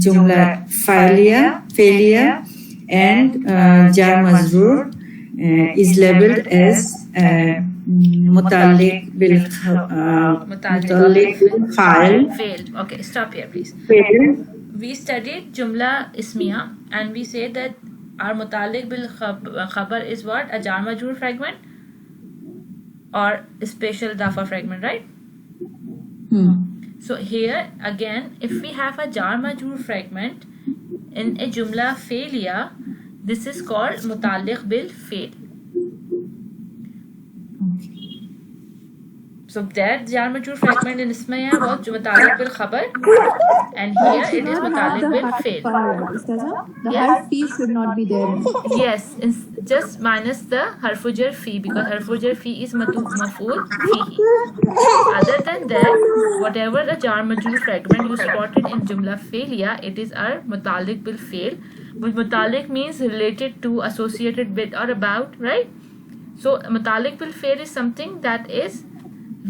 jumla failure, and jar majroor is labeled as mutaliq bil fa'il. Fail. Okay, stop here, please. Fail. We studied jumla ismiya, and we say that our mutaliq bil khabar is what? A jar majroor fragment or a special dafa fragment, right? So here again, if we have a jar majroor fragment in a jumla failure, this is called mutaliq bil fail. So that jar majroor fragment in ismiya was mutaliq bil khabar, and here it is mutaliq bil fail. The Yes. harf fi should not be there. Yes, just minus the harfujar fi, because harfujar fi is maf'ul fihi. Other than that, whatever the jar majroor fragment you spotted in jumla failure, it is our mutaliq bil fail. Which mutaliq means related to, associated with, or about, right? So mutaliq bil fail is something that is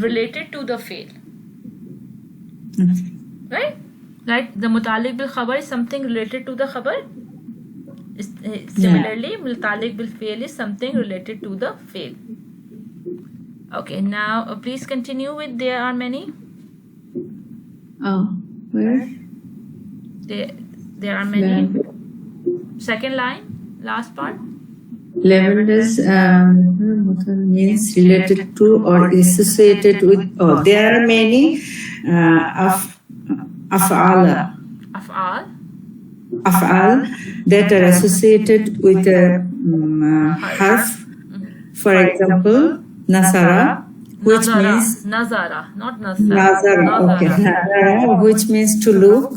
related to the fail, right? Like the mutaliq bil khabar is something related to the khabar. Similarly, mutaliq bil fail is something related to the fail. Okay, now please continue with there are many. Oh, where? There are many. Second line, last part. Labeled as means related to or associated with. Oh, there are many af'al that are associated with a harf. For example, nasara, which means nazara, not nasara. nazara. Okay, nazara, which means to look,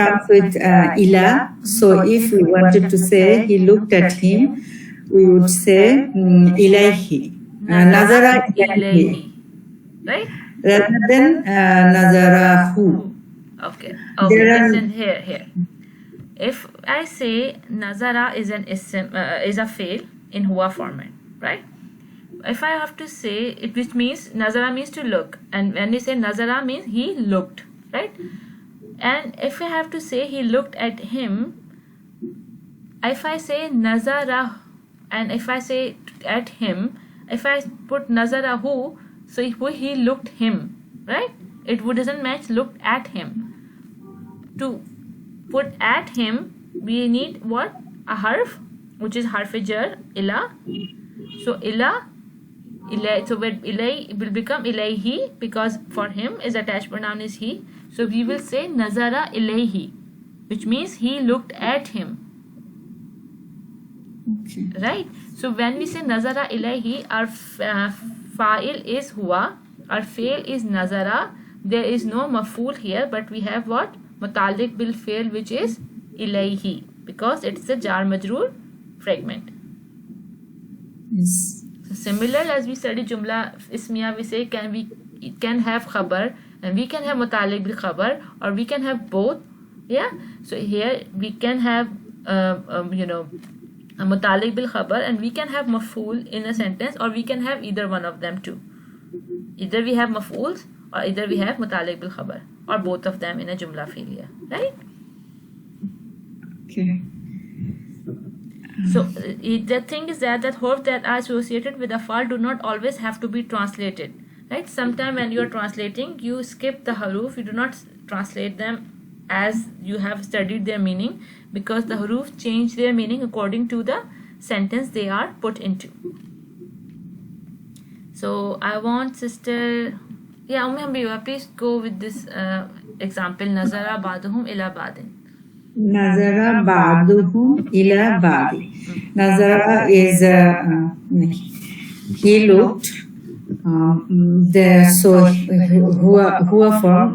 comes with ila. So if we wanted to say he looked at him, we would say ilayhi. Nazara ilayhi. Right? Rather than nazarahu. Okay. There are- Listen here. If I say nazara is an ism, is a fail in huwa format, right? If I have to say it, which means nazara means to look, and when we say nazara means he looked, right? And if I have to say he looked at him, if I say nazara, and if I say at him, if I put nazarahu, so he looked him, right? It doesn't match looked at him. To put at him, we need what? A harf, which is harf jar, ila. So ila, so when ilay will become ilayhi, because for him is attached pronoun is he. So we will say nazara ilayhi, which means he looked at him. Okay. Right? So when we say nazara ilayhi, our fa'il is huwa, our fail is nazara. There is no maf'ul here, but we have what? Mutaliq bil fail, which is ilayhi, because it's a jar majroor fragment. Yes. So similar as we study jumla ismiya, we say it can have khabar, and we can have mutaliq bil khabar, or we can have both. Yeah. So here we can have a mutaliq bil khabar, and we can have maf'ul in a sentence, or we can have either one of them too. Either we have maf'uls, or either we have mutaliq bil khabar, or both of them in a jumla fi'liya, right? Okay. So the thing is that huruf that are associated with a fa'al do not always have to be translated, right? Sometimes when you are translating, you skip the huruf, you do not translate them as you have studied their meaning, because the huruf change their meaning according to the sentence they are put into. So I want sister, yeah, Habiba, please go with this example. Nazara ba'duhum ila ba'din. Nazara ba'duhum ila ba'di. Nazara is he looked. So huwa form.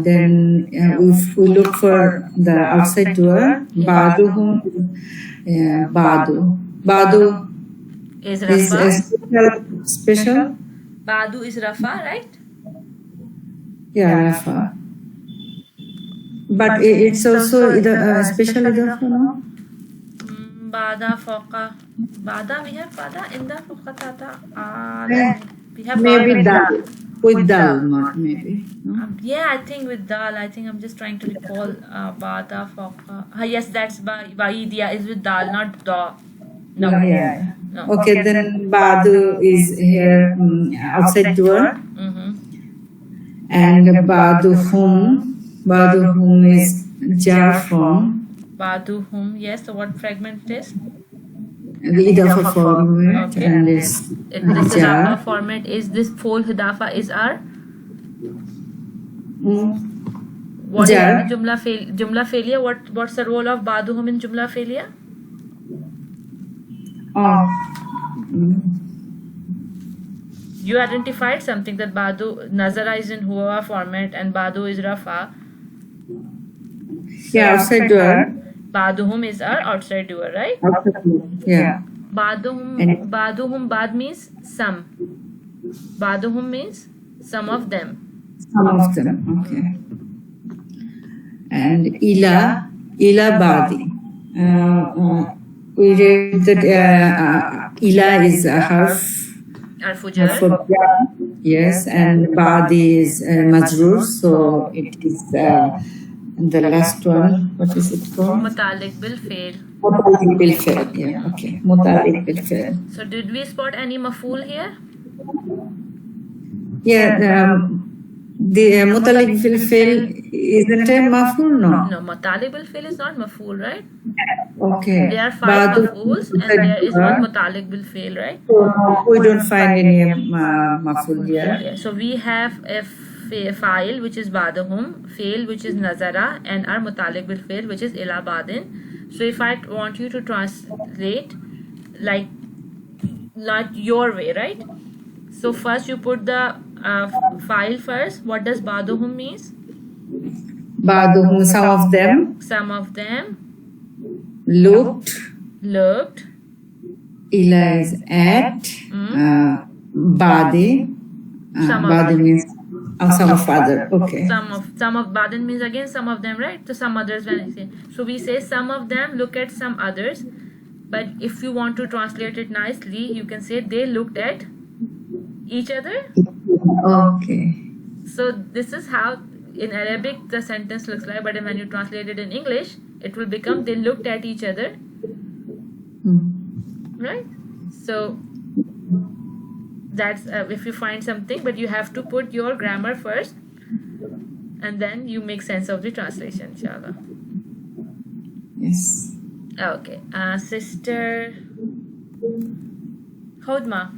Then if we look for the outside door, ba'duhum, ba'du. Ba'du Is is Rafa. special. Ba'du is Rafa, right? Yeah, Rafa. But it's also special idafa, no? Bada foqa. Bada, we have bada in the foqatata. We have Maybe bada. dal. With dal, not maybe. No? Yeah, I think with dal. I think I'm just trying to recall bada foqa. Yes, that's baidia is with dal, not da. No. Yeah. No. Okay, then ba'du is here outside door. And ba'duhum is jar form. Ba'duhum, yes. So what fragment it is? The idafa format. Okay. And this This jar. idafa format is this full hidafa is our. What is Jar. the jumla failure? What's the role of ba'duhum in jumla failure? Oh. You identified something that ba'du nazara is in huwa format and ba'du is rafa. Yeah, outside door. Ba'duhum is our outside door, right? Yeah. Ba'duhum ba'd means some. Ba'duhum means some of them. Some of them. Okay. And ila ba'di. We read that ila is a harf. Arfujar. Yes, and ba'di is majrur, so it is the last one. What is it called? Mutalik bil fail. Mutalik bil fail. Yeah, okay. Mutalik bil fail. So did we spot any maf'ool here? Yeah, the mutalik bil fail isn't a maf'ool, no? No, mutalik bil fail is not maf'ool, right? Okay. There are 5 maf'ools and there is one mutalik bil fail, right? We don't find any maf'ool here. Yeah, so we have a fa'il which is ba'duhum, fail which is nazara, and our mutalik bil fail which is ila ba'din. So if I want you to translate like not your way, right? So first you put the fa'il first. What does ba'duhum means? Ba'duhum, some of them. Some of them Looked. Ila is at. Ba'di. Ba'di means some of other. Okay. Some of ba'din means again some of them, right? So some others when I say. So we say some of them look at some others. But if you want to translate it nicely, you can say they looked at each other. Okay. So this is how in Arabic the sentence looks like, but when you translate it in English, it will become they looked at each other. Right? So that's if you find something, but you have to put your grammar first and then you make sense of the translation, inshallah. Yes. Okay. Sister Hodma.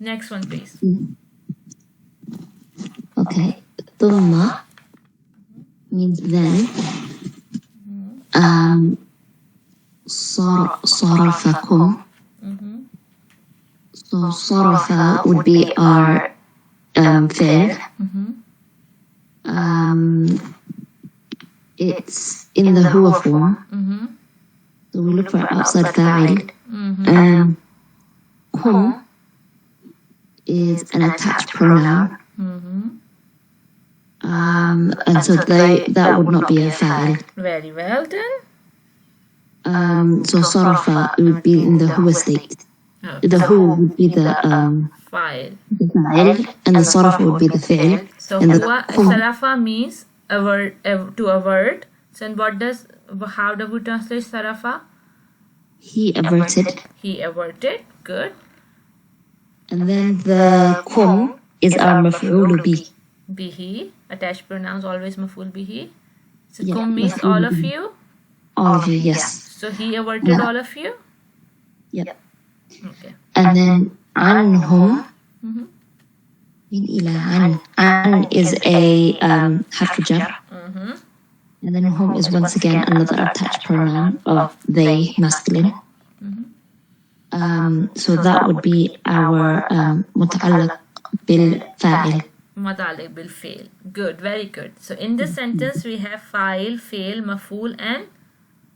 Next one, please. Okay. Thumma means then. Sarafakum. So sarafa would be our fi'l. It's in the huwa form. So we look for outside fa'il. Hum is an attached pronoun. And so that would not be a fa'il. Very well done. So sarafa would be in the huwa state. The hu would be the fa'il, and the sarafa would be the fi'l. So and huwa sarafa means a word to avert. So how do we translate sarafa? He averted. He averted. Good. And then the kum is our maf'ul bih. Bihi. Attached pronouns always maf'ul bihi. So Yeah, kum means maf'ul all of bihi. you. All of you, yes. So he averted all of you. Yep. Okay. And then anhum, Mhm. min ila an is a harf jar. Mhm. And then hum is once again another attached pronoun of they, masculine. So that would be our متعلق بالفاعل. متعلق بالفعل. Good, very good. So in this sentence we have fa'il, fi'l, maf'ul and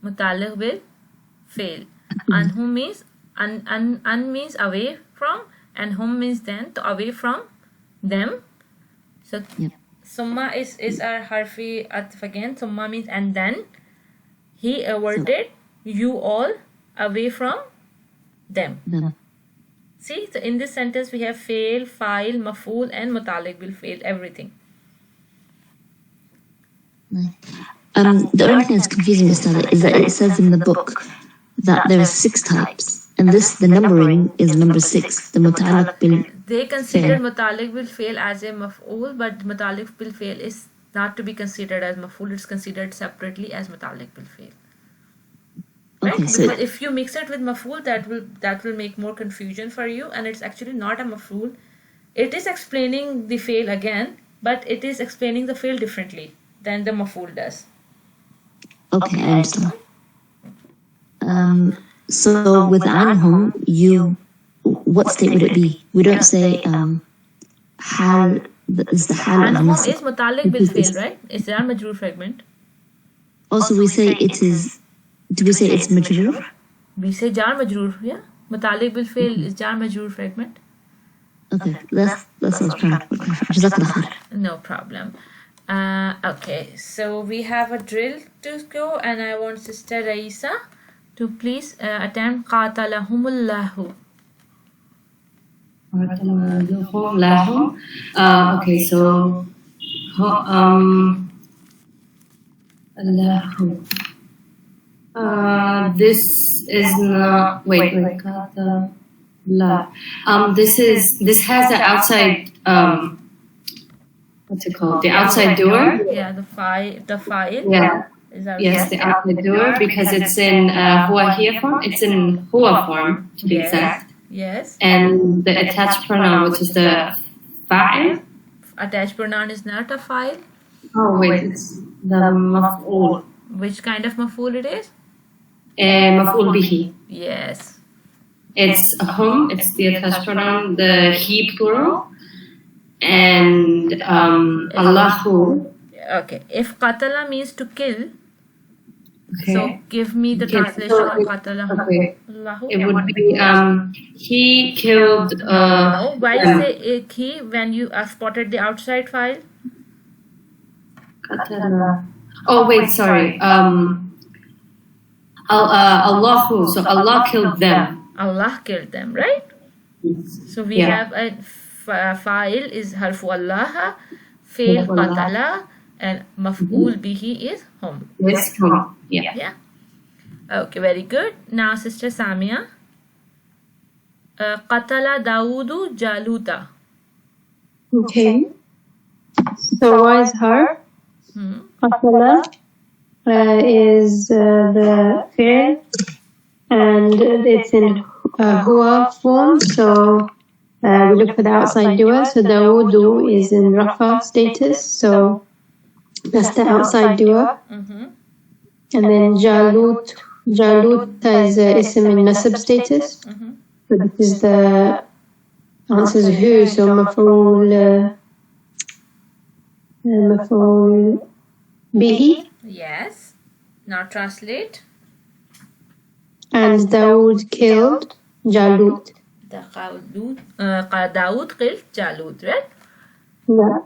متعلق بالفعل. And whom means an means away from, and whom means then, to away from them. So Yep. summa is our harfi atf again. Summa means and then. He averted you all away from them. Them. See, so in this sentence we have fail, file, maf'ul and mutalik bil fail, everything. The only thing that's confusing, Mr. is that it says in the book that there are 6 types, and the numbering is number 6. The muta'alliq bil. They consider mutalik bil fail as a maf'ul, but mutalik bil fail is not to be considered as maf'ul. It's considered separately as mutalik bil fail. Right? Okay, so Because if you mix it with maf'ul, that will make more confusion for you, and it's actually not a maf'ul. It is explaining the fail again, but it is explaining the fail differently than the maf'ul does. okay, I understand. So with anhum, what state would it be? We don't say hal. Is the hal of Anhum nasab. is mutalik bil fail, right? It's jar majroor fragment. Also, we say it is. Do we say it's majroor? We say jar majroor, yeah. Mutalik bil fail is jar majroor fragment. Okay, that's what I was trying to clarify. Jazakallah khair. No problem. Okay, so we have a drill to go, and I want Sister Raisa to please attempt qatalahumullahu. Okay, so Allahu. This is not. Wait. This has the outside. What's it called? The outside door. Yeah, the file. Yeah. Is that Yes, the outside door, because it's in huwa here form. It's in huwa form, to be exact. Yes. And the attached pronoun, which is the fa'il. Attached pronoun is not a file. Oh wait, it's the maf'ul. Which kind of maf'ul it is? Maf'ul bihi. Yes. It's hum. It's the attached pronoun, the he plural, and Allahu. Okay. If qatala means to kill, Okay. so give me the Okay, translation so of qatala. okay. Allahu. It would be he killed. No, why say it he when you spotted the outside file? Oh wait, sorry. Allahu. So Allah killed them. Allah killed them, right? So we have a fa'il is harfu Allah, fail qatala, and maf'ul bihi is hum. Yes, hum. Yeah. Yeah. Okay, very good. Now, Sister Samia. Qatala Dawudu Jaluta. Okay. So why is her? Qatala is the fi'l, and it's in huwa form. So we look for the outside doer. So Dawudu is in rafa status. So that's the outside doer. And then Jalut is ism in nasab status. So this is the answers who. So maf'ul bihi. Yes. Now translate. And Dawood killed Jalut. Dawood killed Jalut, right? Yeah.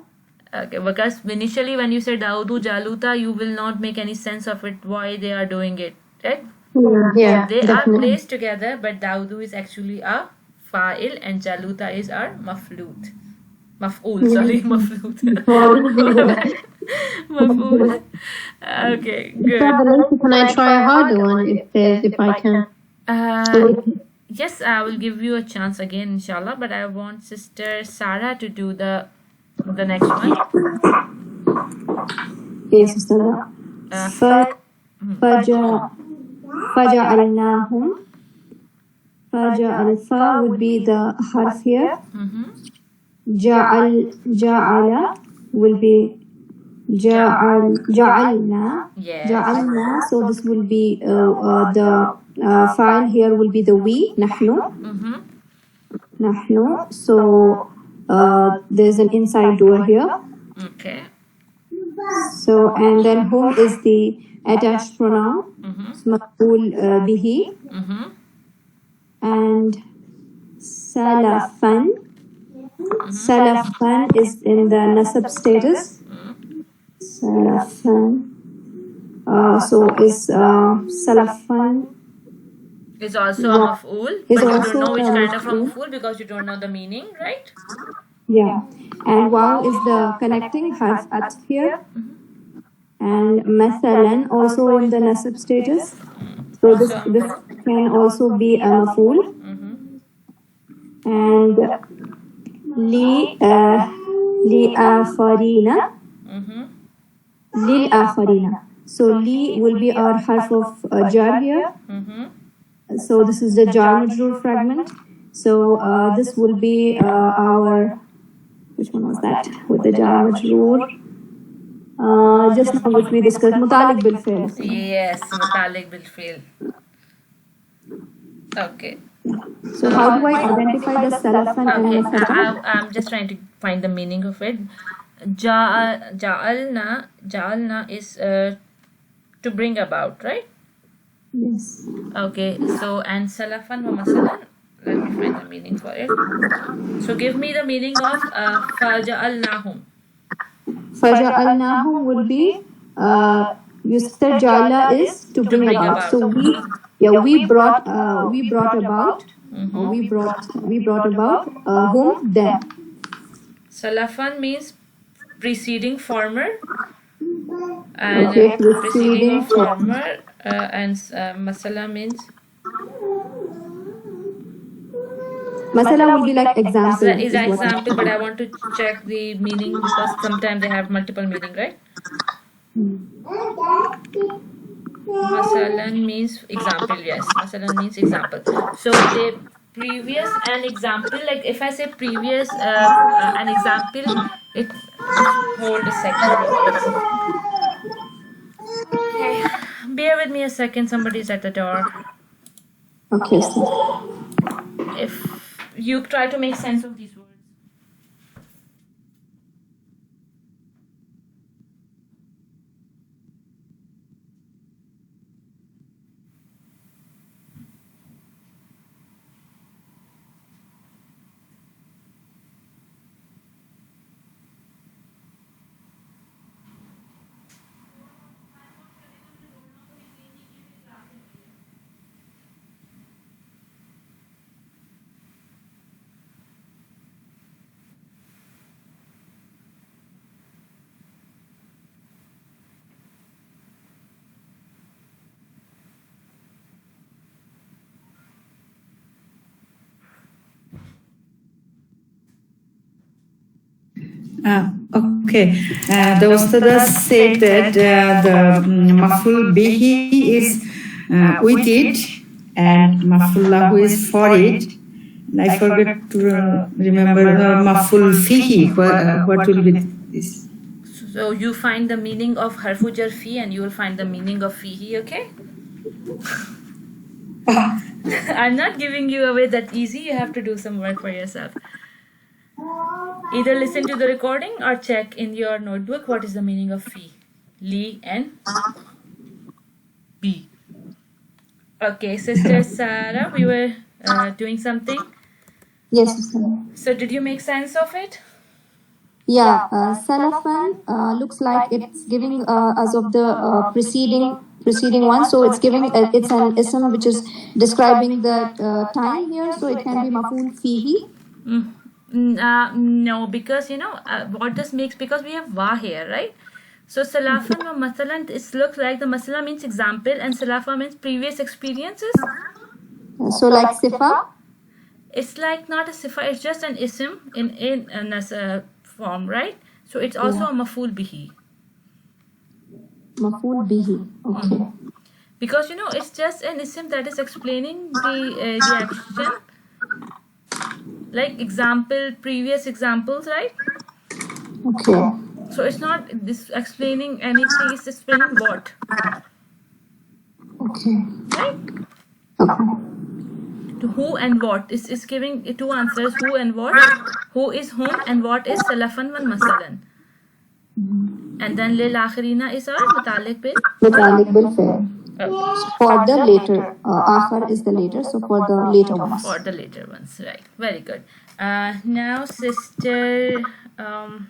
Okay, because initially when you say Daudu Jaluta, you will not make any sense of it, why they are doing it, right? Yeah. They are Definitely. placed together, but Daudu is actually a fa'il and Jaluta is our maf'ul. Sorry, maf'ul. Maf'ul. Okay, good. Can I try a harder one if I can? Yes, I will give you a chance again, inshallah, but I want Sister Sarah to do the next one. Yes, Sister. فجعلناهم فجعل fa would be the harf here. Ja'ala will be ja'alna. Yes. Ja'alna. So this will be the file here will be the we, nahnu. Nahnu. So there's an inside door here. Okay. So and then whom is the attached pronoun? Maf'ul bihi. And salafan. Salafan is in the nasab status. Salafan. So is salafan Is also a maf'ool, is but you also don't know which a kind of a maf'ool. maf'ool because you don't know the meaning, right? Yeah. And waw is the connecting harf at here. And mathalan also in the nasab status. So this can also be a maf'ool. And li afarina. Lil afarina. So li will be our harf of jar here. So this is the jar majroor fragment. So this will be our, which one was that with the jar majroor? Just now which we discussed, mutalik bil fi'l. Yes, mutalik bil fi'l. Okay. So how do I identify the salafan and Okay, the fatah? I'm just trying to find the meaning of it. Ja'alna is to bring about, right? Yes. Okay, so and salafan wa masalan. Let me find the meaning for it. So give me the meaning of faja'alnahum. Faja'alnahum will be you said ja'ala is to bring about. So we brought about we brought about whom them. Salafan means preceding former, and Okay, preceding preceding of former, and masala means masala will be like example. is an is what- example, but I want to check the meaning because sometimes they have multiple meaning, right? Masalan means example, yes. Masalan means example. So the previous an example, like if I say previous an example, it just hold a second. Okay, bear with me a second. Somebody's at the door. Okay, so If you try to make sense of these words. Okay. The Ustadas said that the Maf'ul bihi is with it and Maf'ul lahu is for it. I forgot to remember Maf'ul fihi. What will be this? So you find the meaning of harfu jar fi and you will find the meaning of fihi, okay? I'm not giving you away that easy. You have to do some work for yourself. Either listen to the recording or check in your notebook what is the meaning of fi, li and bi. Okay, Sister Sarah, we were doing something. yes, Ustad. So did you make sense of it? Yeah, salafan looks like it's giving as of the preceding one. So it's giving it's an ism which is describing the time here. So it can be maf'ul fihi. No, because what this makes, because we have wa here, right? So salafan wa mathalan, it looks like the masala means example and salafa means previous experiences. So like sifa. It's like not a sifa, it's just an ism in a form, right? So it's also a maf'ul bihi. Maf'ul bihi. Okay. Because it's just an ism that is explaining the action, like previous examples, right? Okay. So it's not this explaining anything, it's explaining what, Okay. right? Okay. To who and what is giving two answers, who and what. Who is whom and what is salafan wa masalan. And then lil akhirina is our mutalik bil. متعلق بالفعل. Okay. For the later, آخر is the later, so for the later ones. For the later ones, right? Very good. Now sister Umm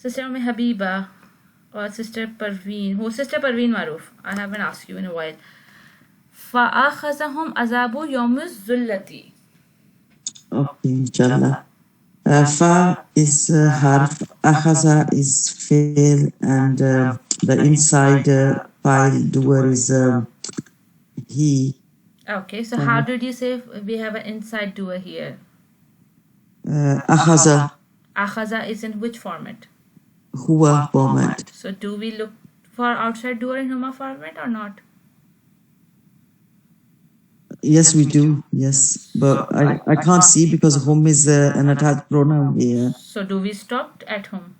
Habiba or Sister Parveen. Who Sister Parveen Maruf? I haven't asked you in a while. فَأَخَذَهُمْ أَذَابُ يَوْمِ الظُّلَّةِ. Okay, inshallah. Fa is harf, akhaza is fail, and the inside file doer is he. Okay, so how did you say we have an inside doer here? Akhaza, Akhaza is in which format? huwa format. So do we look for outside doer in huma format or not? Yes, we do. Yes, but I can't see because home is an attached pronoun here. So do we stop at home?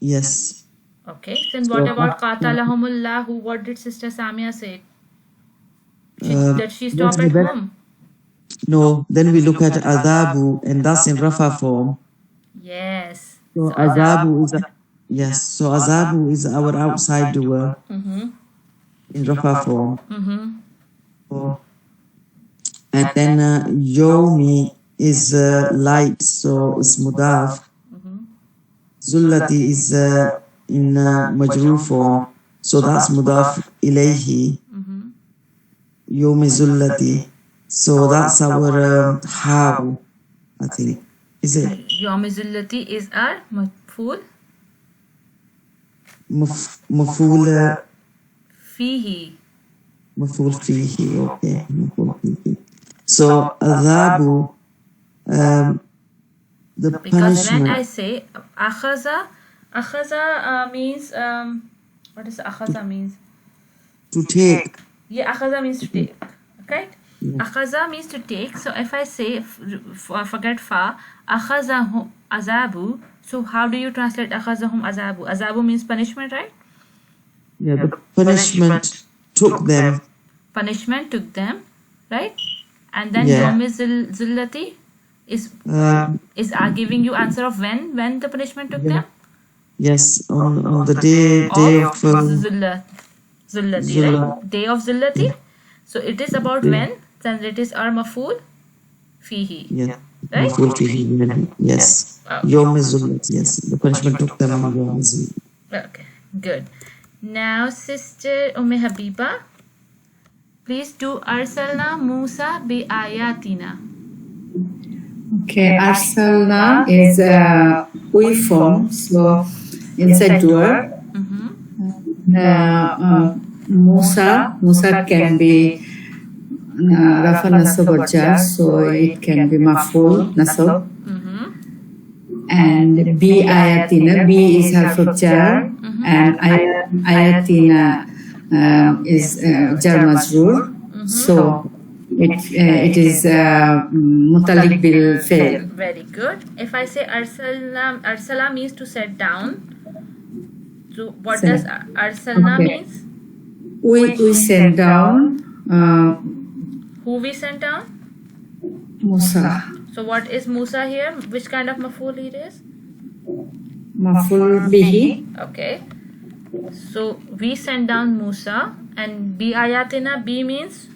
Yes. Okay, then what about qatalahumullahu? What did Sister Samia say? Did she stop at home? No, then we look at adabu, and that's in rafa form. Yes. So azabu is yes. So azabu is our outside doer in rafa form. So, and then yomi is light, so it's mudaf. Zullati is in majrur form, so that's mudaf ilayhi. Yomi zullati. So that's our how, I think. Is it? Yawm Zullati is our maf'ool Mafhool fihi. Mafhool fihi. Okay. Mafhool fihi. So adhabu, the Because punishment. when I say akhaza means what does akhaza means? To take. Yeah, akhaza means to take. Okay? Akhaza means to take. So if I say forget fa, akhazahum azabu. So how do you translate akhazahum azabu? Azabu means punishment, right? Yeah, the punishment took them. Punishment took them, right? And then Yeah. yawm zullati is giving you answer of when the punishment took them. Yes, on the day of Zullati, Zullah. right? Day of Zullati. So it is about when, then it is our maf'ool fihi. yeah. Right? Mafhool fihi. Yes. Yawm Zullat. Yes, the punishment took them on Yawm Zullat. Okay, good. Now, Sister Habiba, please do Arsalna Musa bi ayatina. Okay, arsalna is we form, so inside doer. Musa can be rafa nasab or jar, so it can be maf'ool nasab. And bi ayatina, bi is harf of jar, and ayatina is jar majroor. So it is mutalik bil fail. Very good. If I say arsala means to set down. So what does arsalna means? We send down Who we sent down? Musa. So what is Musa here? Which kind of maf'ool it is? Maf'ool bihi. Okay. So we send down Musa, and bi ayatina, bi means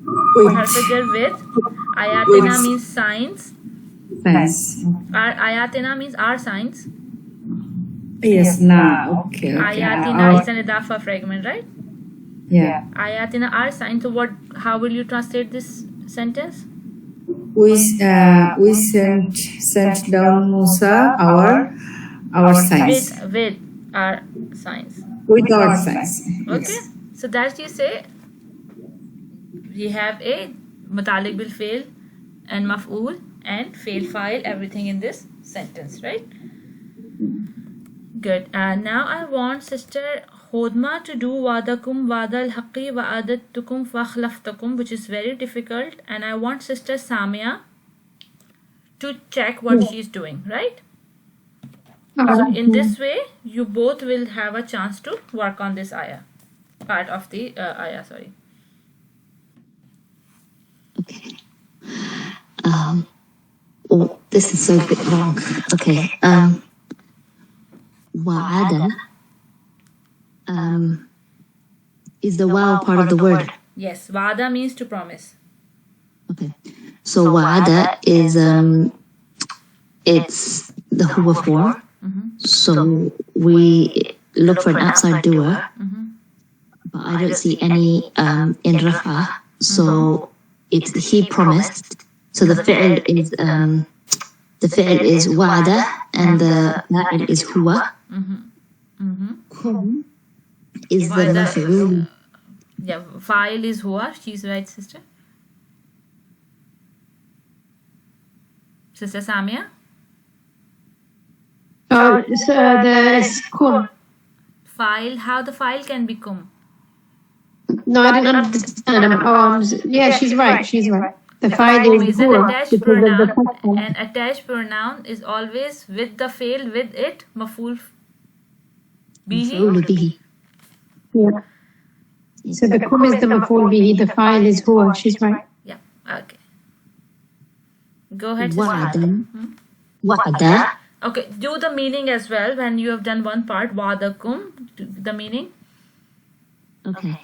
harfajar with. Ayatina With. means signs. Thanks. Our ayatina means our signs. Yes, now, okay. Ayatina is an idafa fragment, right? Yeah. Ayatina are signs. So how will you translate this sentence? We sent down Musa our signs. With our signs. With our signs. Okay. Yes. So that you say we have a mutalik bil fail and maf'ool and fail file, everything in this sentence, right? Good. Now I want Sister Hodma to do wadakum wadal haqqi wa adattukum fakhlaftakum, which is very difficult, and I want Sister Samia to check what she's doing, right? So in this way, you both will have a chance to work on this ayah, part of the ayah, sorry. Okay. Oh, this is so bit wrong. Okay. Wa'ada is the wow part of the word. Yes, wa'ada means to promise. Okay. So wa'ada is it's the huwa form. So we look for an outside doer, but I don't see any in rafa. So it's he promised. So the fi'l is wa'ada and the fa'il is huwa. Kum is the maf'ul. Yeah, fa'il is huwa. She's right, sister. Sister Samia? Oh, so the kum. Fa'il, how the fa'il can be kum? No, I didn't understand. Yeah, she's right. She's right. The file is Is an huwa attached because of the pronoun. platform. An attached pronoun is always with the fail, with it, maf'ul bihi. مفعول به. Yeah. So the kum is the maf'ul bihi. The file is huwa. She's right. Yeah, okay. Go ahead, sister. وعدا وعدا Okay, do the meaning as well when you have done one part. Wa'adakum, the meaning. Okay.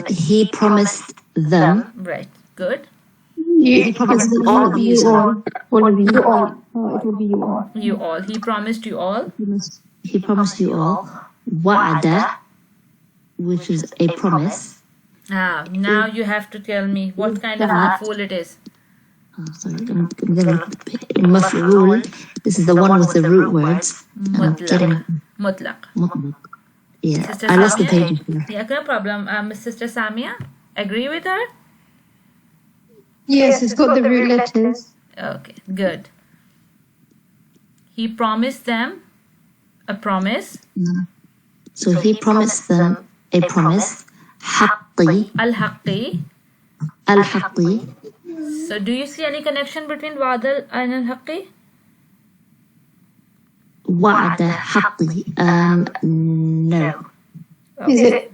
He promised them. Right, good. You promised all of you. all of you all. Oh, it will be you all. You all. He promised you all. He promised you all. Wa'ada, which is a promise. Now you have to tell me what kind of That- maf'ul it is. Oh, sorry, I'm gonna look at the picture. Maf'ul. This is the one with the root words. And I'm getting Mutlaq. mutlaq. Yeah, Sister I lost the Samia? pages here. Yeah, no problem. Sister Samia, agree with her? Yes, it's got the root letters. Okay, good. He promised them a promise. So he promised them a promise. Haqqi, Al-Haqqi. al-haqqi. So do you see any connection between Wadal and Al-Haqqi? Wa'ada haqqi. No. Is it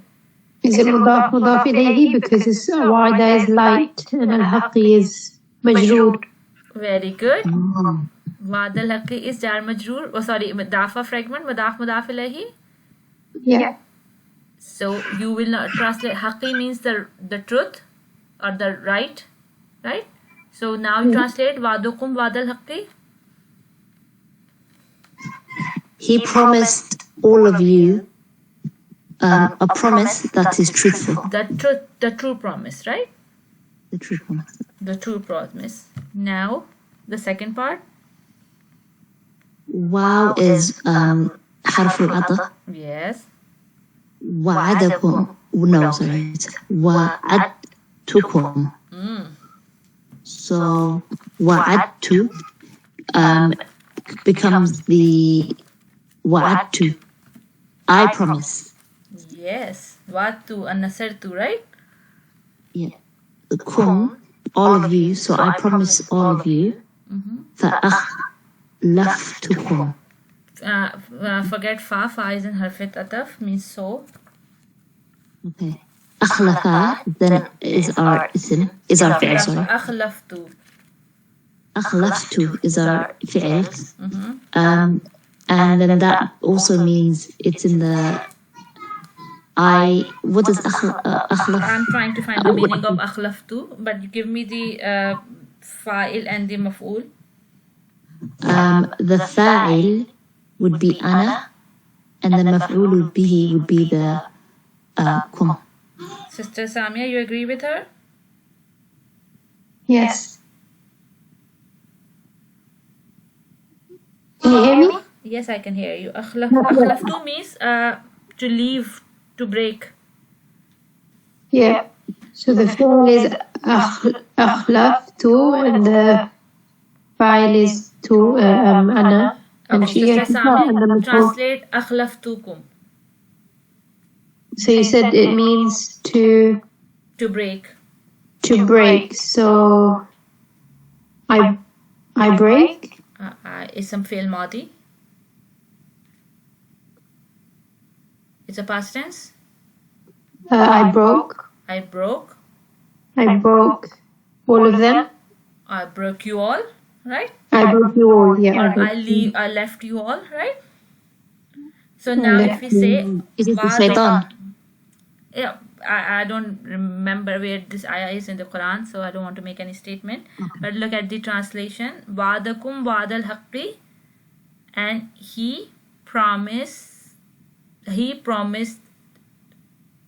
mudaf ilayhi because it's wa'ada is light and al-haqqi is majroor. Very good. Wadal Haqqi is jar majroor. Oh, sorry, mudafa fragment. Mudaf ilayhi. Yeah. So you will not translate. Haqqi means the truth or the right. Right? So now you translate Wadukum Wadal Haqqi. He promised all of you a promise that is truthful. The true promise, right? The true promise. The true promise. Now, the second part. Wow is حرف العطف. Yes. وعدكم. No, sorry. It's وعدتكم. So وعدت becomes the وعدت. I promise. Yes. Watu and Nasartu, right? Yeah. Kum, all of you. So I promise all of you. فأخلفتكم. Forget fa. Fa is in harfit ataf, means so. Okay. أخلف then is our ism, is our fi'l, sorry. Akhlaftu. أخلفت is our fi'l. And then that also means it's in the what does أخلف? I'm trying to find the meaning of akhlaftu, but you give me the fa'il and the maf'ul. The fa'il would be أنا and the maf'ul bihi would be the kum. Sister Samia, you agree with her? Yes. Can you hear me? Yes, I can hear you. Akhlaftu means to leave, to break. Yeah. So the fi'l is akhlaftu and the fa'il is to ana. And she Sister has to stop and the Samia, maf'ul. translate akhlaftukum. So you said it means to break. break. So I break. Ism F'il Maadi. It's a past tense. I broke. I broke. I broke all of them. I broke you all, right? I broke you all. Yeah. I left you all, right? So now if we say Is it the Wa'ada- shaitan? yeah, I don't remember where this ayah is in the Quran, so I don't want to make any statement. But look at the translation. Wa'adakum wa'adal haqqi, and he promised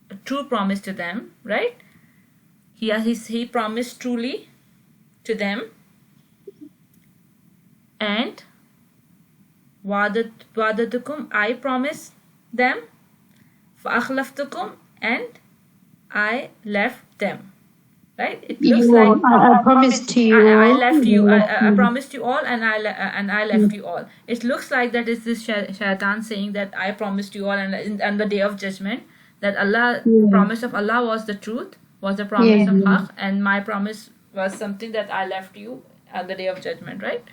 a true promise to them, right? He promised truly to them, and wa'adatukum, I promised them, fa'akhlaftukum, and I left them. Right? It looks like I promised to you. I left you. I promised you all, and I left you all. It looks like that is this shaitan saying that I promised you all, and on the day of judgment, that promise of Allah was the truth, was the promise of Haqq, and my promise was something that I left you on the day of judgment, right?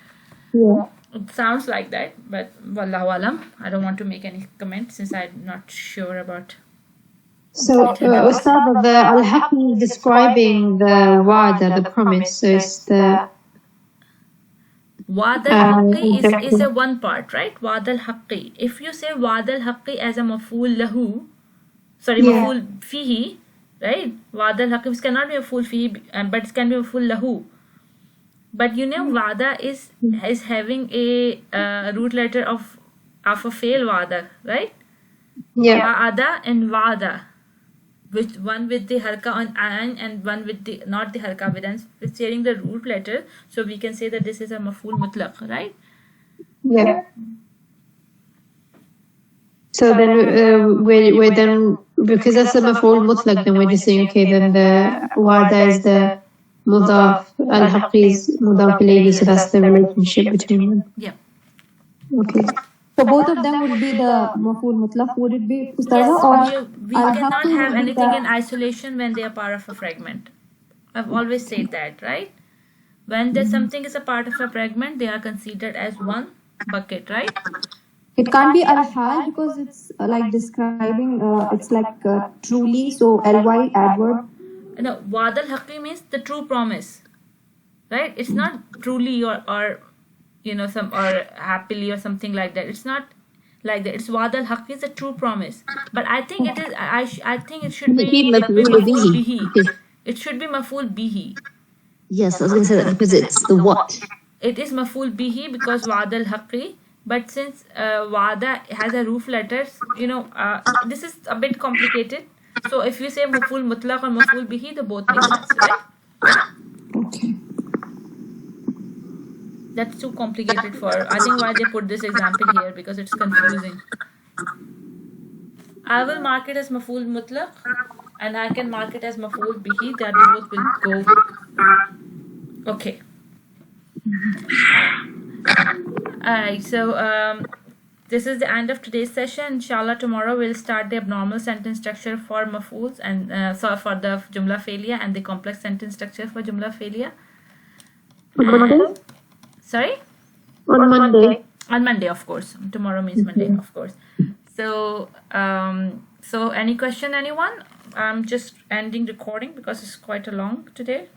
Yeah. It sounds like that, but wallahu alam, I don't want to make any comment since I'm not sure about. So, Ustad, the al-Haqqi describing the wa'da, the promise. So it's the Wa'd al-Haqqi is a one part, right? Wa'd al-Haqqi. If you say Wa'd al-Haqqi as a maf'ul lahu, maf'ul fihi, right? Wa'd al-Haqqi, it cannot be a maf'ul fihi, but it can be a maf'ul lahu. But you know, wa'da is having a root letter of a fail wa'da, right? yeah. Wa'ada and wa'da, which one with the harka on an and one with the not the harka with an, with sharing the root letter. So we can say that this is a maf'ul mutlaq, right? Yeah. So then we're then, because that's a maf'ul mutlaq, then we're just saying, okay, then the wa'da is the mudaf, al-Haqqi is mudaf ilayhi, so that's the relationship between them. Yeah. Okay. So both of them would be the maf'ul mutlaq. Would it be Ustaza? Yes, Or we cannot al-Haqqi have would be anything the- in isolation when they are part of a fragment. I've always said that, right? When there's something is a part of a fragment, they are considered as one bucket, right? It can't be al-hal because it's like describing, it's like truly, so ly adverb. No, wa'd al-haqqi means the true promise, right? It's not truly or you know, some or happily or something like that. It's not like that. It's wa'd al-haqqi is a true promise. But I think it is. I think it should be Maf'ul maf'ul bihi. bihi. It should be maf'ul bihi. Yes, I was going to say that because it's the what. It is maf'ul bihi because wa'd al-haqqi. But since wa'da has a roof letters, you know, this is a bit complicated. So if you say maf'ul mutlaq or maf'ul bihi, the both make sense, right? Okay. That's too complicated for. I think why they put this example here because it's confusing. I will mark it as maf'ul mutlaq, and I can mark it as maf'ul bihi. That both will go. Okay. Alright, so this is the end of today's session. Inshallah, tomorrow we'll start the abnormal sentence structure for maf'ools and so for the jumla failure and the complex sentence structure for jumla failure. On Monday? Sorry? On Monday. On Monday, of course. Tomorrow means Monday, of course. So, so any question, anyone? I'm just ending recording because it's quite a long today.